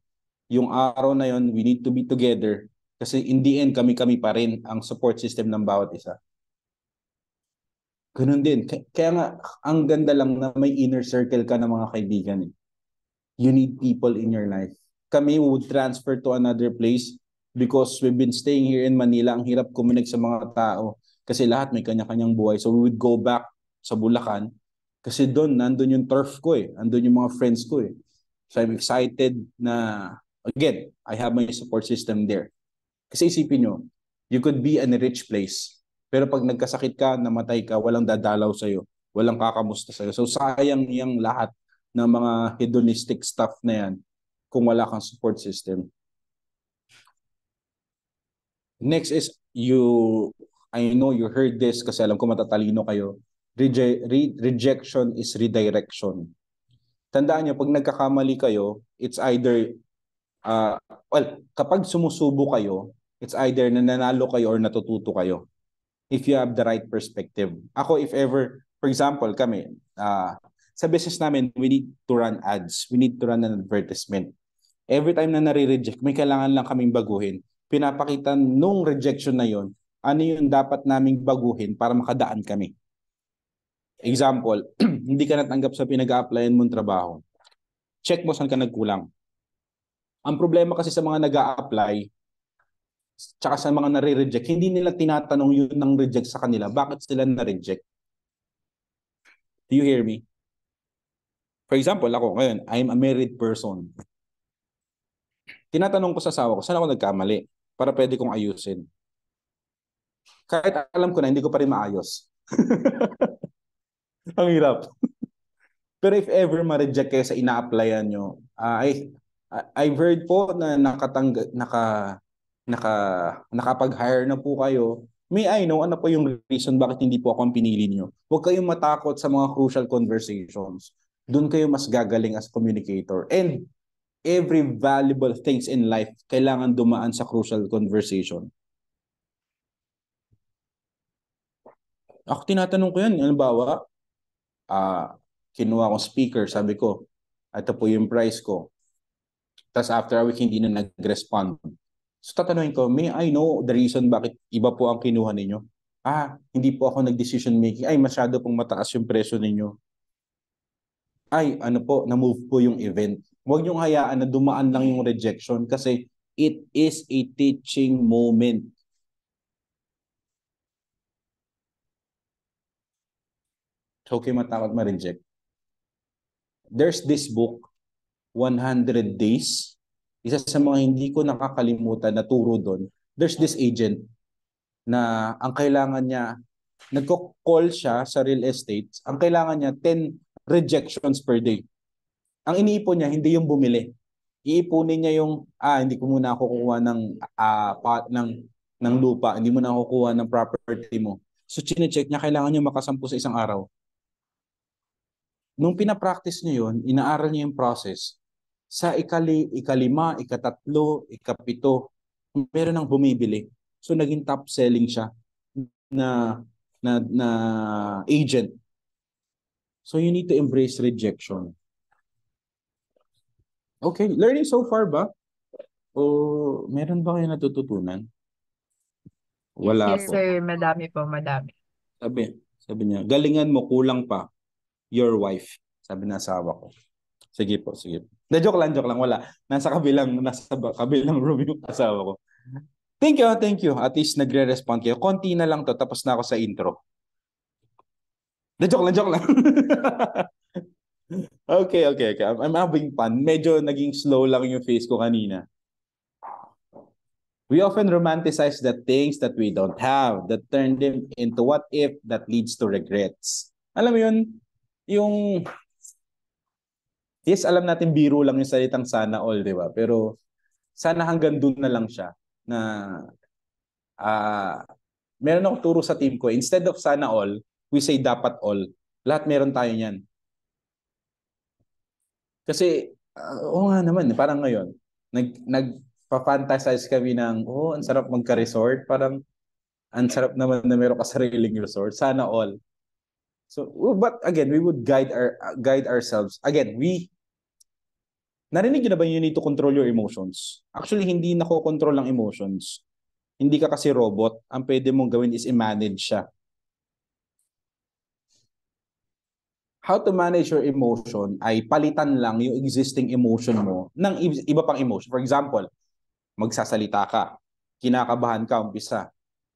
[SPEAKER 3] yung araw na yon, we need to be together. Kasi in the end, kami-kami pa rin ang support system ng bawat isa. Ganun din. Kaya nga, ang ganda lang na may inner circle ka ng mga kaibigan. You need people in your life. Kami would transfer to another place because we've been staying here in Manila. Ang hirap kuminig sa mga tao kasi lahat may kanya-kanyang buhay. So we would go back sa Bulacan kasi doon, nandun yung turf ko eh. Andun yung mga friends ko eh. So I'm excited na, again, I have my support system there. Kasi isipin nyo, you could be in a rich place. Pero pag nagkasakit ka, namatay ka, walang dadalaw sa'yo. Walang kakamusta sa'yo. So sayang yung lahat ng mga hedonistic stuff na yan kung wala kang support system. Next is I know you heard this kasi alam ko matatalino kayo. Rejection is redirection. Tandaan nyo, pag nagkakamali kayo, it's either, kapag sumusubo kayo, it's either nananalo kayo or natututo kayo. If you have the right perspective. Ako, if ever, for example, kami, sa business namin, we need to run ads. We need to run an advertisement. Every time na nare-reject, may kailangan lang kaming baguhin. Pinapakita nung rejection na yon, ano yung dapat naming baguhin para makadaan kami. Example, hindi ka natanggap sa pinag-a-applyan mong trabaho. Check mo saan ka nagkulang. Ang problema kasi sa mga nag-a-apply, tsaka sa mga nare-reject, hindi nila tinatanong yun ng reject sa kanila. Bakit sila na-reject? Do you hear me? For example, ako ngayon, I'm a married person. Tinatanong ko sa asawa ko, saan ako nagkamali? Para pwede kong ayusin. Kahit alam ko na, hindi ko pa rin maayos. Ang hirap. Pero if ever ma-reject kayo sa ina-applyan nyo, I've heard po na nakapag-hire na po kayo. May I know ano po yung reason bakit hindi po ako ang pinili niyo. Huwag kayong matakot sa mga crucial conversations. Doon kayo mas gagaling as communicator. And every valuable things in life kailangan dumaan sa crucial conversation. Ako tinatanong ko yan. Halimbawa, kinuha akong speaker, sabi ko, ito po yung price ko. Tapos after a week, hindi na nag-respond. So tatanungin ko, may I know the reason bakit iba po ang kinuha ninyo? Hindi po ako nag-decision making. Ay, masyado pong mataas yung presyo ninyo. Ay, ano po, na-move po yung event. Huwag niyong hayaan na dumaan lang yung rejection kasi it is a teaching moment. So, okay matakot ma-reject. There's this book, 100 Days. Isa sa mga hindi ko nakakalimutan na turo doon. There's this agent na ang kailangan niya, nagko-call siya sa real estate, ang kailangan niya 10 rejections per day. Ang iniipon niya, hindi yung bumili. Iipunin niya yung, hindi ko muna ako kukuha ng lupa, hindi mo na ako kukuha ng property mo. So, chinecheck niya, kailangan niyo makasampu sa isang araw. Nung pinapractice niyo yun, inaaral niyo yung process, sa ikalima, ikatatlo, ikapito, meron nang bumibili. So, naging top selling siya na agent. So, you need to embrace rejection. Okay, learning so far ba? O meron ba kayo natututunan? Wala
[SPEAKER 1] Yes,
[SPEAKER 3] po.
[SPEAKER 1] sir. Madami po, madami.
[SPEAKER 3] Sabi niya, galingan mo, kulang pa. Your wife. Sabi na asawa ko. Sige po, sige. Joke lang, wala. Nasa kabilang room yung asawa ko. Thank you. At least nagre-respond kayo. Konti na lang to, tapos na ako sa intro. Joke lang. Okay. I'm having fun. Medyo naging slow lang yung face ko kanina. We often romanticize the things that we don't have, that turn them into what if that leads to regrets. Alam mo yun, yung yes, alam natin biro lang yung salitang sana all, di ba? Pero sana hanggang doon na lang siya na meron akong turo sa team ko. Instead of sana all, we say dapat all. Lahat meron tayo niyan. Kasi, oo nga naman, parang ngayon, nagpa-fantasize kami ng, ang sarap magka-resort. Parang, ang sarap naman na meron ka sariling resort. Sana all. So, but again, we would guide ourselves. Again, narinig nyo na ba you need to control your emotions? Actually, hindi nako-control ang emotions. Hindi ka kasi robot. Ang pwede mong gawin is i-manage siya. How to manage your emotion ay palitan lang yung existing emotion mo ng iba pang emotion. For example, magsasalita ka, kinakabahan ka umpisa.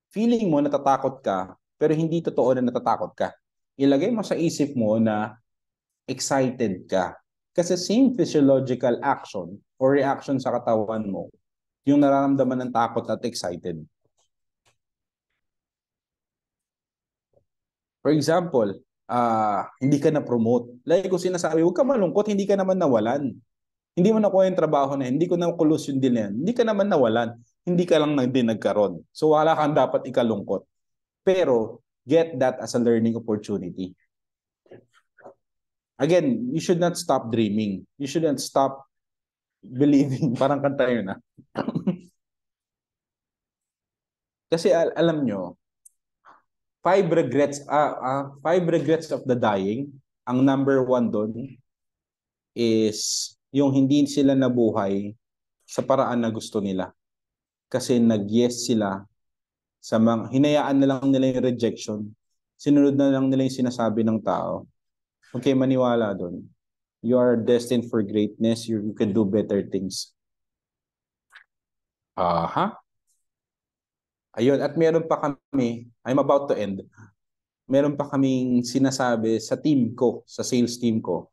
[SPEAKER 3] Feeling mo natatakot ka, pero hindi totoo na natatakot ka. Ilagay mo sa isip mo na excited ka. Kasi same physiological action or reaction sa katawan mo, yung nararamdaman ng takot at excited. For example, hindi ka na-promote. Like ko sinasabi, huwag ka malungkot, hindi ka naman nawalan. Hindi mo nakuha yung trabaho na yan, hindi ko na-close yung deal na yan, hindi ka naman nawalan, hindi ka lang din nagkaroon. So wala kang dapat ikalungkot. Pero, get that as a learning opportunity. Again, you should not stop dreaming. You shouldn't stop believing. Parang kanta yun na. Kasi alam nyo, 5 regrets of the dying, ang number 1 doon is yung hindi sila nabuhay sa paraan na gusto nila. Kasi nag-yes sila sa hinayaan na lang nila yung rejection. Sinunod na lang nila yung sinasabi ng tao. Okay, maniwala doon. You are destined for greatness. You can do better things. Ayun, at meron pa kami, I'm about to end. Meron pa kaming sinasabi sa team ko, sa sales team ko.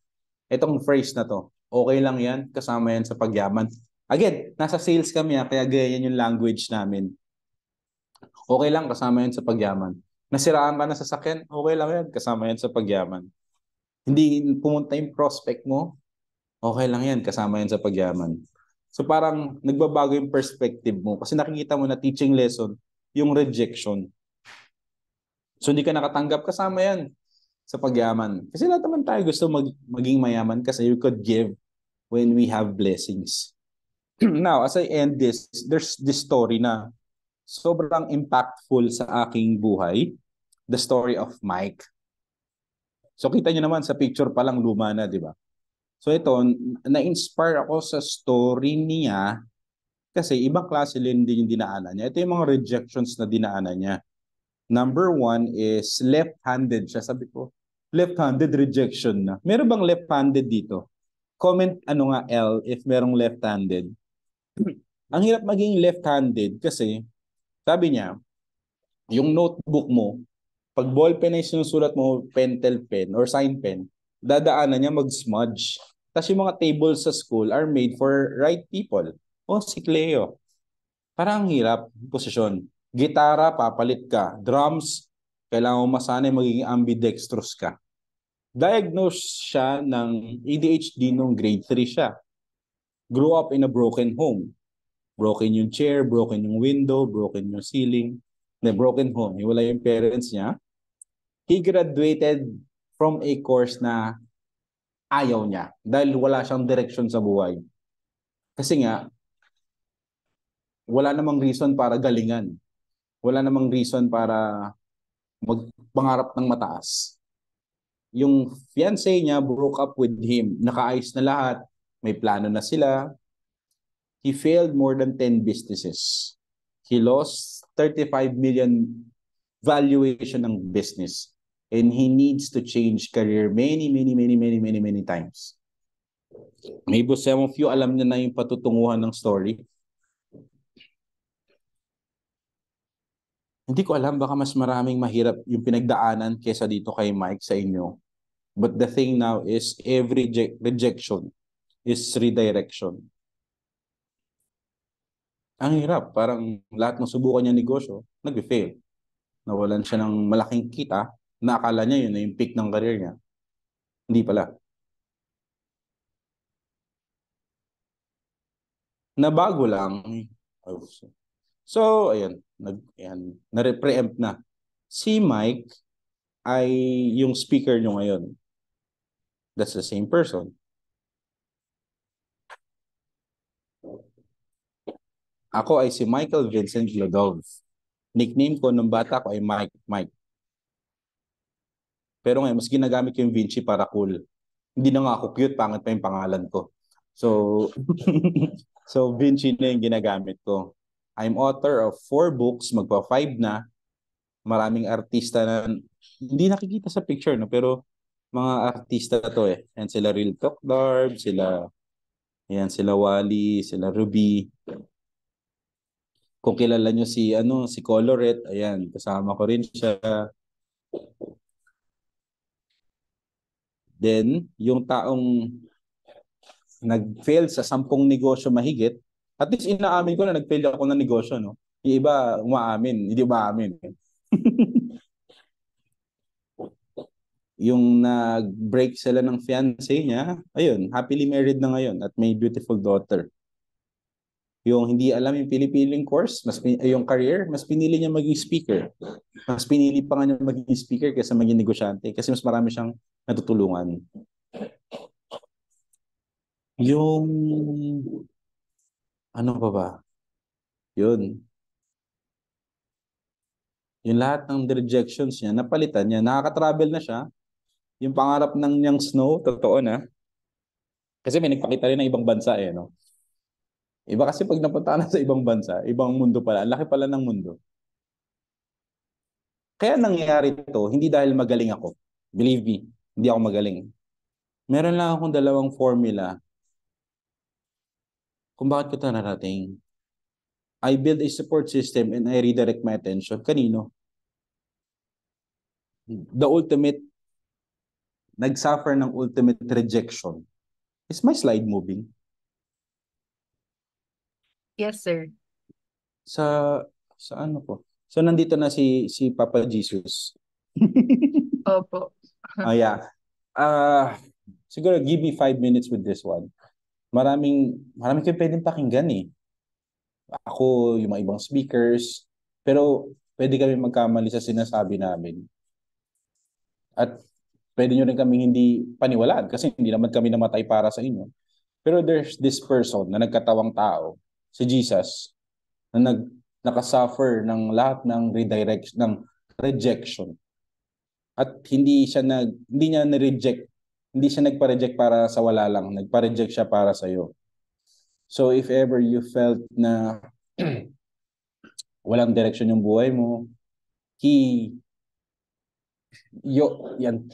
[SPEAKER 3] Itong phrase na to, okay lang yan, kasama yan sa pagyaman. Again, nasa sales kami kaya ganyan yung language namin. Okay lang, kasama yan sa pagyaman. Nasiraan ka na sa sasakyan, okay lang yan, kasama yan sa pagyaman. Hindi pumunta yung prospect mo, okay lang yan, kasama yan sa pagyaman. So parang nagbabago yung perspective mo kasi nakikita mo na teaching lesson, yung rejection. So hindi ka nakatanggap, kasama yan sa pagyaman. Kasi lahat naman tayo gusto maging mayaman kasi you could give when we have blessings. Now, as I end this, there's this story na sobrang impactful sa aking buhay. The story of Mike. So kita nyo naman sa picture pa lang luma na, di ba? So ito, na-inspire ako sa story niya kasi ibang klase din yung dinaanan niya. Ito yung mga rejections na dinaanan niya. Number 1 is left-handed siya. Sabi ko, left-handed rejection na. Meron bang left-handed dito? Comment L if merong left-handed. Ang hirap maging left-handed kasi sabi niya, yung notebook mo, pag ballpen ay sinusulat mo, pentel pen or sign pen, dadaanan niya mag-smudge. Tapos yung mga tables sa school are made for right people. Si Cleo. Parang ang hirap, posisyon. Gitara, papalit ka. Drums, kailangan mo masanay magiging ambidextrous ka. Diagnosed siya ng ADHD nung grade 3 siya. Grew up in a broken home. Broken yung chair, broken yung window, broken yung ceiling. The broken home. Hiwalay yung parents niya. He graduated from a course na ayaw niya dahil wala siyang direksyon sa buhay. Kasi nga, wala namang reason para galingan. Wala namang reason para magpangarap ng mataas. Yung fiancé niya broke up with him. Nakaayos na lahat. May plano na sila. He failed more than 10 businesses. He lost 35 million valuation ng business. And he needs to change career many times. Maybe some of you alam niyo na yung patutunguhan ng story. Hindi ko alam, baka mas maraming mahirap yung pinagdaanan kesa dito kay Mike sa inyo. But the thing now is every rejection is redirection. Ang hirap, parang lahat ng subukan niya negosyo, nag-fail. Nawalan siya ng malaking kita, na akala niya yun na yung peak ng career niya. Hindi pala. Nabago lang. So, ayan, na-preempt na. Si Mike ay yung speaker nyo ngayon. That's the same person. Ako ay si Michael Vincent Lodov. Nickname ko nung bata ko ay Mike. Pero ngayon, mas ginagamit ko yung Vinci para cool. Hindi na nga ako cute, pangit pa yung pangalan ko. So, so Vinci na yung ginagamit ko. I'm author of 4 books, magpa-5 na. Maraming artista na hindi nakikita sa picture, no? Pero mga artista to eh. Yan sila Real Talk Darb, sila Wally, sila Ruby. Kung kilala nyo si Coloret, ayan, kasama ko rin siya. Then, yung taong nag-fail sa 10 negosyo mahigit, at least inaamin ko na nag-fail ako ng negosyo, no? Yung iba, umaamin, hindi umaamin. Yung nag-break sila ng fiancé niya, ayun, happily married na ngayon at may beautiful daughter. Yung hindi alam yung pinipiling course, yung career, mas pinili niya maging speaker. Mas pinili pa nga niya maging speaker kaysa maging negosyante kasi mas marami siyang natutulungan. Yung ano pa ba? Yun. Yung lahat ng rejections niya, napalitan niya. Nakaka-travel na siya. Yung pangarap ng niyang snow, totoo na. Kasi may nagpakita rin ng ibang bansa eh, no? Iba kasi pag napunta na sa ibang bansa, ibang mundo pala. Ang laki pala ng mundo. Kaya nangyayari ito, hindi dahil magaling ako. Believe me, hindi ako magaling. Meron lang akong 2 formula kung bakit ko ito narating. I build a support system and I redirect my attention. Kanino? The ultimate, nag-suffer ng ultimate rejection. Is my slide moving?
[SPEAKER 1] Yes, sir.
[SPEAKER 3] Sa ano po? So nandito na si Papa Jesus.
[SPEAKER 1] Opo.
[SPEAKER 3] Oh yeah. Siguro give me 5 minutes with this one. Maraming kayo pwedeng pakinggan eh. Ako, yung mga ibang speakers, pero pwede kami magkamali sa sinasabi namin. At pwede nyo rin kami hindi paniwalaan kasi hindi naman kami namatay para sa inyo. Pero there's this person na nagkatawang tao, si Jesus, na nakasuffer ng lahat ng rejection. At hindi niya na-reject, hindi siya nagpa-reject para sa wala lang, nagpa-reject siya para sa iyo. So if ever you felt na walang direction yung buhay mo,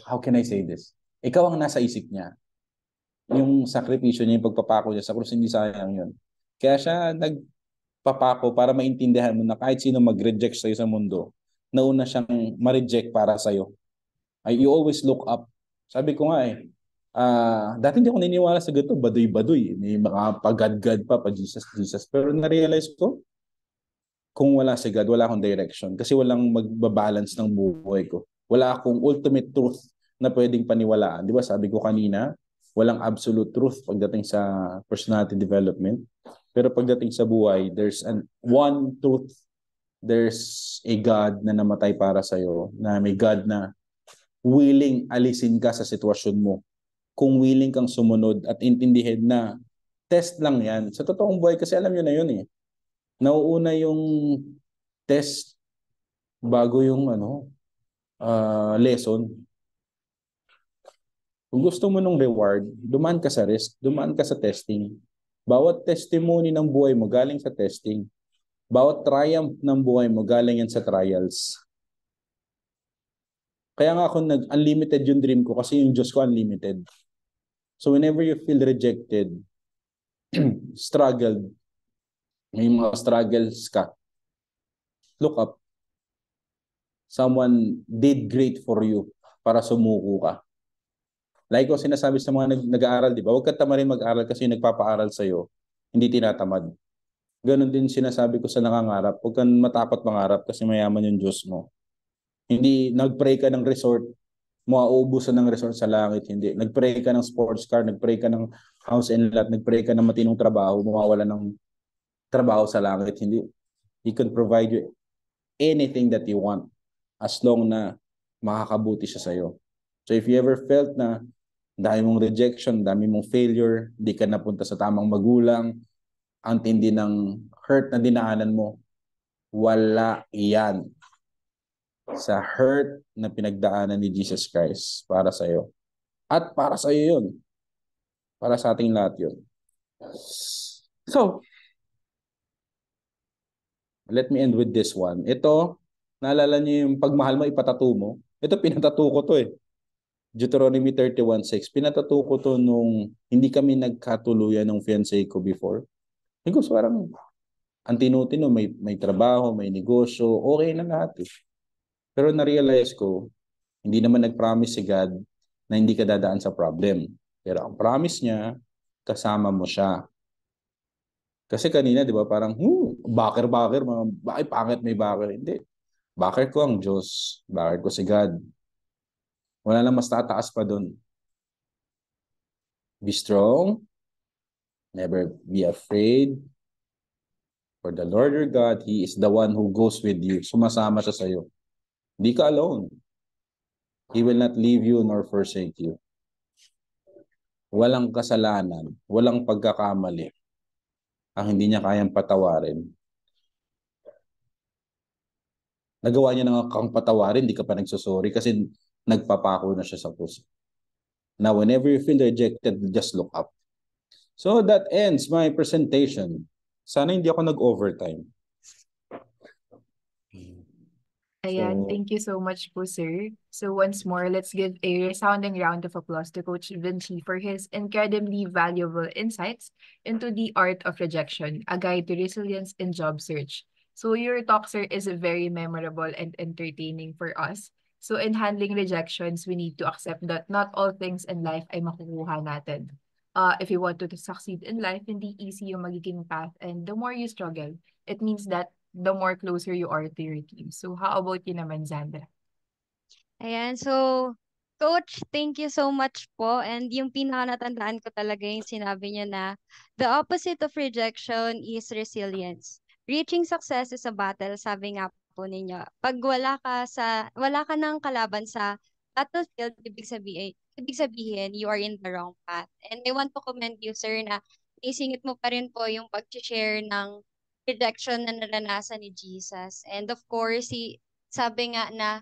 [SPEAKER 3] how can I say this? Ikaw ang nasa isip niya. Yung sakripisyo niya, yung pagpapako niya sa krus, hindi sayang yun. Kaya siya nagpapako para maintindihan mo na kahit sino mag-reject sa'yo sa mundo, nauna siyang ma-reject para sa'yo. You always look up. Sabi ko nga dati hindi ako naniniwala sa ganito, baduy-baduy. May mga pag-God pa Jesus. Pero na-realize ko, kung wala si God, wala akong direction. Kasi walang magbabalance ng buhay ko. Wala akong ultimate truth na pwedeng paniwalaan. Di ba sabi ko kanina, walang absolute truth pagdating sa personality development. Pero pagdating sa buhay, there's one truth there's a God na namatay para sa'yo, na may God na willing alisin ka sa sitwasyon mo. Kung willing kang sumunod at intindihin na test lang yan. Sa totoong buhay, kasi alam nyo na yun eh. Nauuna yung test bago yung lesson. Kung gusto mo ng reward, dumaan ka sa risk, dumaan ka sa testing. Bawat testimony ng buhay mo galing sa testing. Bawat triumph ng buhay mo galing yan sa trials. Kaya nga ako unlimited yung dream ko kasi yung Diyos ko unlimited. So whenever you feel rejected, struggled, may mga struggles ka, look up. Someone did great for you para sumuko ka. Like ko sinasabi sa mga nag-aaral, di ba? Huwag ka tamarin mag-aral kasi yung nagpapaaral sa'yo, hindi tinatamad. Ganon din sinasabi ko sa nangangarap. Huwag kang matakot mangarap kasi mayaman yung Diyos mo. Hindi nag-pray ka ng resort, mauubusan ng resort sa langit. Hindi. Nag-pray ka ng sports car, nag-pray ka ng house and lot, nag-pray ka ng matinong trabaho, mawawala ng trabaho sa langit. Hindi. He can provide you anything that you want as long na makakabuti siya sa'yo. So if you ever felt na dami mong rejection, dami mong failure, di ka napunta sa tamang magulang, ang tindi ng hurt na dinaanan mo, wala yan sa hurt na pinagdaanan ni Jesus Christ para sa iyo. At para sa iyo yun. Para sa ating lahat yun. So, let me end with this one. Ito, naalala niyo yung pagmahal mo, ipatato mo. Ito, pinatato ko to eh. Deuteronomy 31:6. Pinatato ko to nung hindi kami nagkatuluyan ng fiancé ko before. Because parang ang tinutino, may trabaho, may negosyo, okay na lahat eh. Pero na-realize ko, hindi naman nag-promise si God na hindi ka dadaan sa problem. Pero ang promise niya, kasama mo siya. Kasi kanina, di ba, parang, baker, bakit pangit may baker? Hindi. Baker ko ang Diyos. Baker ko si God. Wala na mas tataas pa dun. Be strong. Never be afraid. For the Lord your God, He is the one who goes with you. Sumasama siya sa'yo. Hindi ka alone. He will not leave you nor forsake you. Walang kasalanan, walang pagkakamali ang hindi niya kayang patawarin. Nagawa niya na kang patawarin, hindi ka pa nagsusuri kasi nagpapako na siya sa puso. Now, whenever you feel rejected, just look up. So that ends my presentation. Sana hindi ako nag-overtime.
[SPEAKER 1] Ayan, thank you so much po, sir. So once more, let's give a resounding round of applause to Coach Vinci for his incredibly valuable insights into the art of rejection, a guide to resilience in job search. So your talk, sir, is very memorable and entertaining for us. So in handling rejections, we need to accept that not all things in life ay makukuha natin. If you want to succeed in life, hindi easy yung magiging path. And the more you struggle, it means that the more closer you are to your team. So how about you naman, Zandra?
[SPEAKER 2] Ayan, so Coach, thank you so much po. And yung pinaka-natandaan ko talaga yung sinabi niya na the opposite of rejection is resilience. Reaching success is a battle, sabi nga po ninyo. Pag wala ka ng kalaban sa battlefield, ibig sabihin you are in the wrong path. And I want to commend you, sir, na isingit mo pa rin po yung pag-share ng rejection na naranasan ni Jesus. And of course, sabi nga na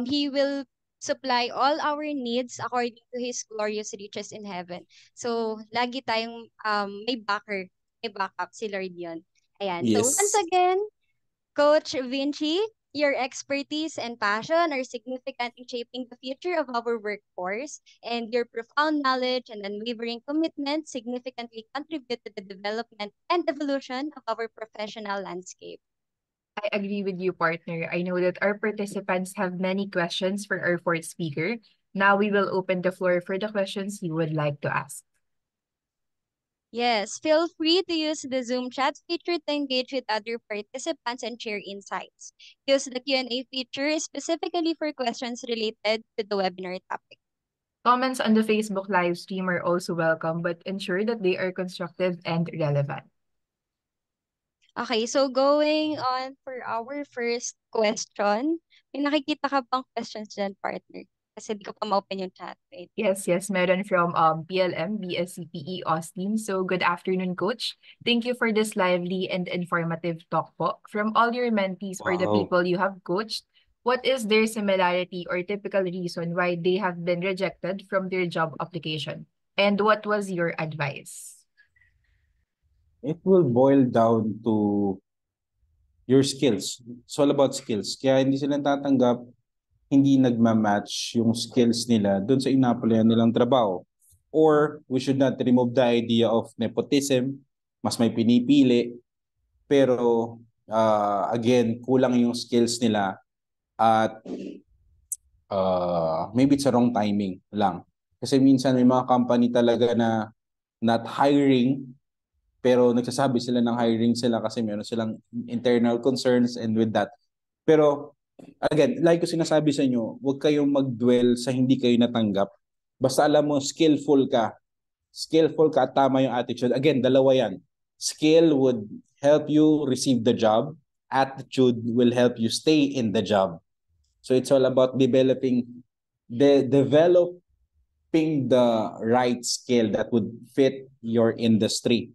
[SPEAKER 2] He will supply all our needs according to His glorious riches in heaven. So, lagi tayong may backup si Lord yun. Ayan. So, once
[SPEAKER 3] Yes.
[SPEAKER 2] again, Coach Vinci, your expertise and passion are significant in shaping the future of our workforce, and your profound knowledge and unwavering commitment significantly contribute to the development and evolution of our professional landscape.
[SPEAKER 1] I agree with you, partner. I know that our participants have many questions for our fourth speaker. Now we will open the floor for the questions you would like to ask.
[SPEAKER 2] Yes, feel free to use the Zoom chat feature to engage with other participants and share insights. Use the Q&A feature specifically for questions related to the webinar topic.
[SPEAKER 1] Comments on the Facebook live stream are also welcome, but ensure that they are constructive and relevant.
[SPEAKER 2] Okay, so going on for our first question. May nakikita ka bang questions dyan, partner? Kasi di ko pa ma-open yung chat. Wait.
[SPEAKER 1] Yes, meron from PLM BSCPE Austin. So good afternoon, Coach. Thank you for this lively and informative talk po. From all your mentees or the
[SPEAKER 3] Wow.
[SPEAKER 1] people you have coached, what is their similarity or typical reason why they have been rejected from their job application? And what was your advice?
[SPEAKER 3] It will boil down to your skills. It's all about skills. Kaya hindi sila tatanggap, hindi nagma-match yung skills nila dun sa inaapplyan nilang trabaho. Or we should not remove the idea of nepotism, mas may pinipili, pero again, kulang yung skills nila at maybe it's a wrong timing lang. Kasi minsan may mga company talaga na not hiring, pero nagsasabi sila ng hiring sila kasi meron silang internal concerns, and with that. Pero again, like ko sinasabi sa inyo, huwag kayong mag-dwell sa hindi kayo natanggap. Basta alam mo, skillful ka. Skillful ka at tama yung attitude. Again, dalawa yan. Skill would help you receive the job. Attitude will help you stay in the job. So it's all about developing the right skill that would fit your industry.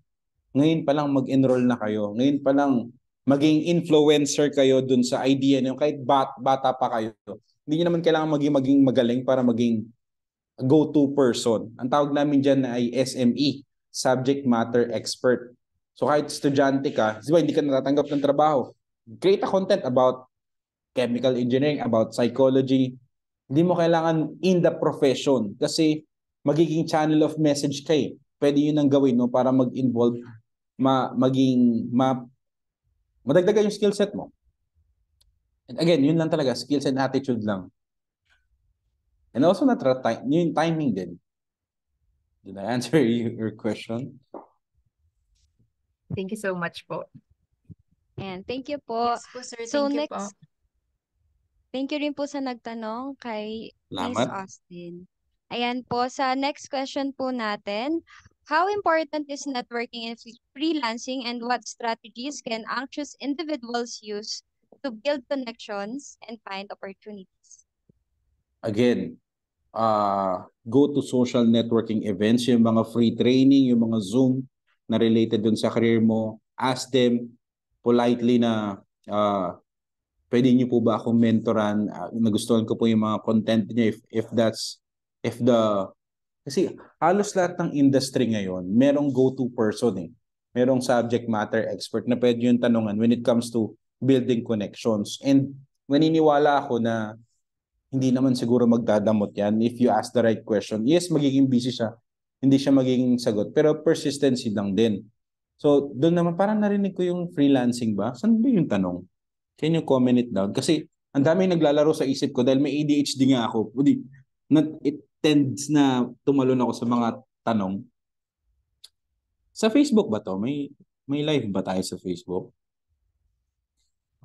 [SPEAKER 3] Ngayon pa lang mag-enroll na kayo. Ngayon pa lang maging influencer kayo dun sa idea niyo kahit bata pa kayo. Hindi niyo naman kailangan maging magaling para maging go-to person. Ang tawag namin dyan ay SME, Subject Matter Expert. So kahit estudyante ka, di ba hindi ka natatanggap ng trabaho, create a content about chemical engineering, about psychology. Hindi mo kailangan in the profession kasi magiging channel of message ka eh. Pwede yun ang gawin no, para mag-involve, madagdagan yung skill set mo. And again, yun lang talaga, skills and attitude lang. And also yung timing din. Did I answer your question?
[SPEAKER 1] Thank you so much po.
[SPEAKER 2] And thank you po.
[SPEAKER 1] Yes po, sir.
[SPEAKER 2] So
[SPEAKER 1] Thank you po.
[SPEAKER 2] next, thank you rin po sa nagtanong kay Miss
[SPEAKER 3] Salamat.
[SPEAKER 2] Austin. Ayan po, sa next question po natin, how important is networking and freelancing, and what strategies can anxious individuals use to build connections and find opportunities?
[SPEAKER 3] Again, go to social networking events, yung mga free training, yung mga Zoom na related dun sa career mo. Ask them politely na pwede niyo po ba akong mentoran? Nagustuhan ko po yung mga content niya kasi halos lahat ng industry ngayon, merong go-to person eh. Merong subject matter expert na pwede yung tanungan when it comes to building connections. And naniniwala ako na hindi naman siguro magdadamot yan if you ask the right question. Yes, magiging busy siya. Hindi siya magiging sagot. Pero persistency lang din. So, doon naman, parang narinig ko yung freelancing ba? Saan ba yung tanong? Can you comment it down? Kasi ang dami naglalaro sa isip ko dahil may ADHD nga ako. It tends na tumalon ako sa mga tanong. Sa Facebook ba to? May live ba tayo sa Facebook?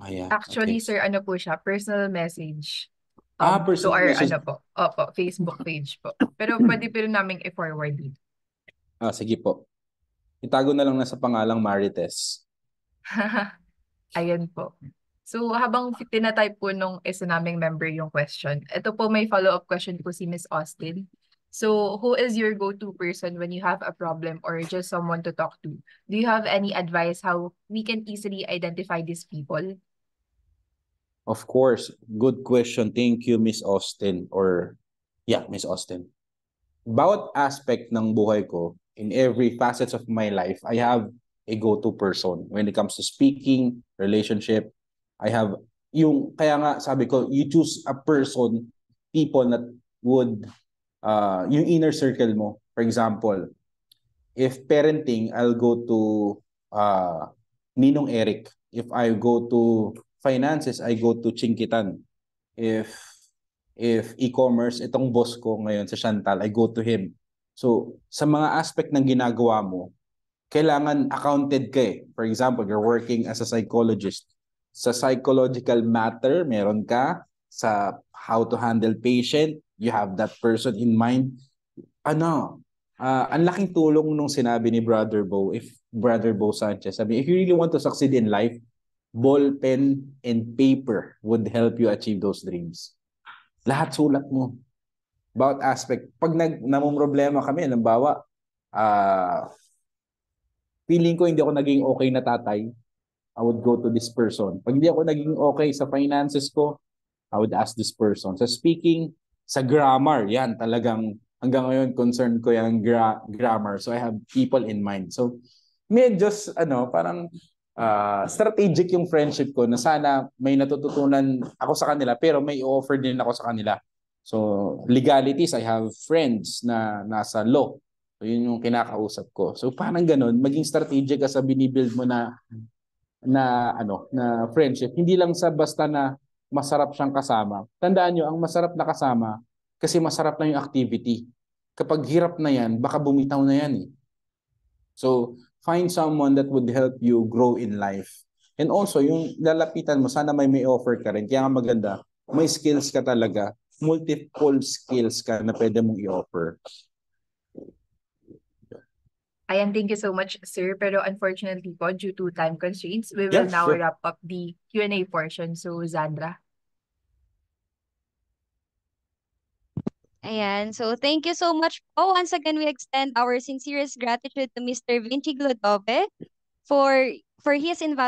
[SPEAKER 3] Yeah.
[SPEAKER 1] Actually,
[SPEAKER 3] Okay.
[SPEAKER 1] sir, ano po siya? Personal message. To
[SPEAKER 3] Personal
[SPEAKER 1] our
[SPEAKER 3] message.
[SPEAKER 1] ano po. Opo, Facebook page po. Pero pwede po naming i-forward dito.
[SPEAKER 3] Sige po. Itago na lang na sa pangalang Marites.
[SPEAKER 1] Ayan po. So habang tinatype po nung isa naming member yung question, ito po may follow-up question po si Miss Austin. So who is your go-to person when you have a problem or just someone to talk to? Do you have any advice how we can easily identify these people?
[SPEAKER 3] Of course, good question. Thank you, Miss Austin. Miss Austin. Bawat aspect ng buhay ko, in every facets of my life, I have a go-to person. When it comes to speaking, relationship, kaya nga sabi ko, you choose a person, people that would, yung inner circle mo. For example, if parenting, I'll go to Ninong Eric. If I go to finances, I go to Chinkitan. If e-commerce, itong boss ko ngayon sa Chantal, I go to him. So, sa mga aspect ng ginagawa mo, kailangan accounted ka eh. For example, you're working as a psychologist. Sa psychological matter, meron ka. Sa how to handle patient, you have that person in mind. Ang laking tulong nung sinabi ni Brother Bo, if Brother Bo Sanchez. Sabi, if you really want to succeed in life, ball, pen, and paper would help you achieve those dreams. Lahat sulat mo. About aspect. Pag namumroblema kami, halimbawa, feeling ko hindi ako naging okay na tatay, I would go to this person. Pag hindi ako naging okay sa finances ko, I would ask this person. So speaking, sa grammar, yan talagang hanggang ngayon concern ko yung grammar. So I have people in mind. So medyo parang strategic yung friendship ko na sana may natututunan ako sa kanila pero may offer din ako sa kanila. So legalities, I have friends na nasa law. So yun yung kinakausap ko. So parang ganun, maging strategic ka sa binibuild mo na friendship. Hindi lang sa basta na masarap siyang kasama. Tandaan nyo, ang masarap na kasama kasi masarap na yung activity. Kapag hirap na yan, baka bumitaw na yan eh. So, find someone that would help you grow in life. And also, yung lalapitan mo, sana may offer ka rin. Kaya nga maganda, may skills ka talaga. Multiple skills ka na pwede mong i-offer.
[SPEAKER 1] Ayan, thank you so much, sir. Pero unfortunately po, due to time constraints, we will now wrap up the Q&A portion. So, Zandra.
[SPEAKER 2] Ayan. So, thank you so much po. Once again, we extend our sincerest gratitude to Mr. Vinci Glodove for his invaluable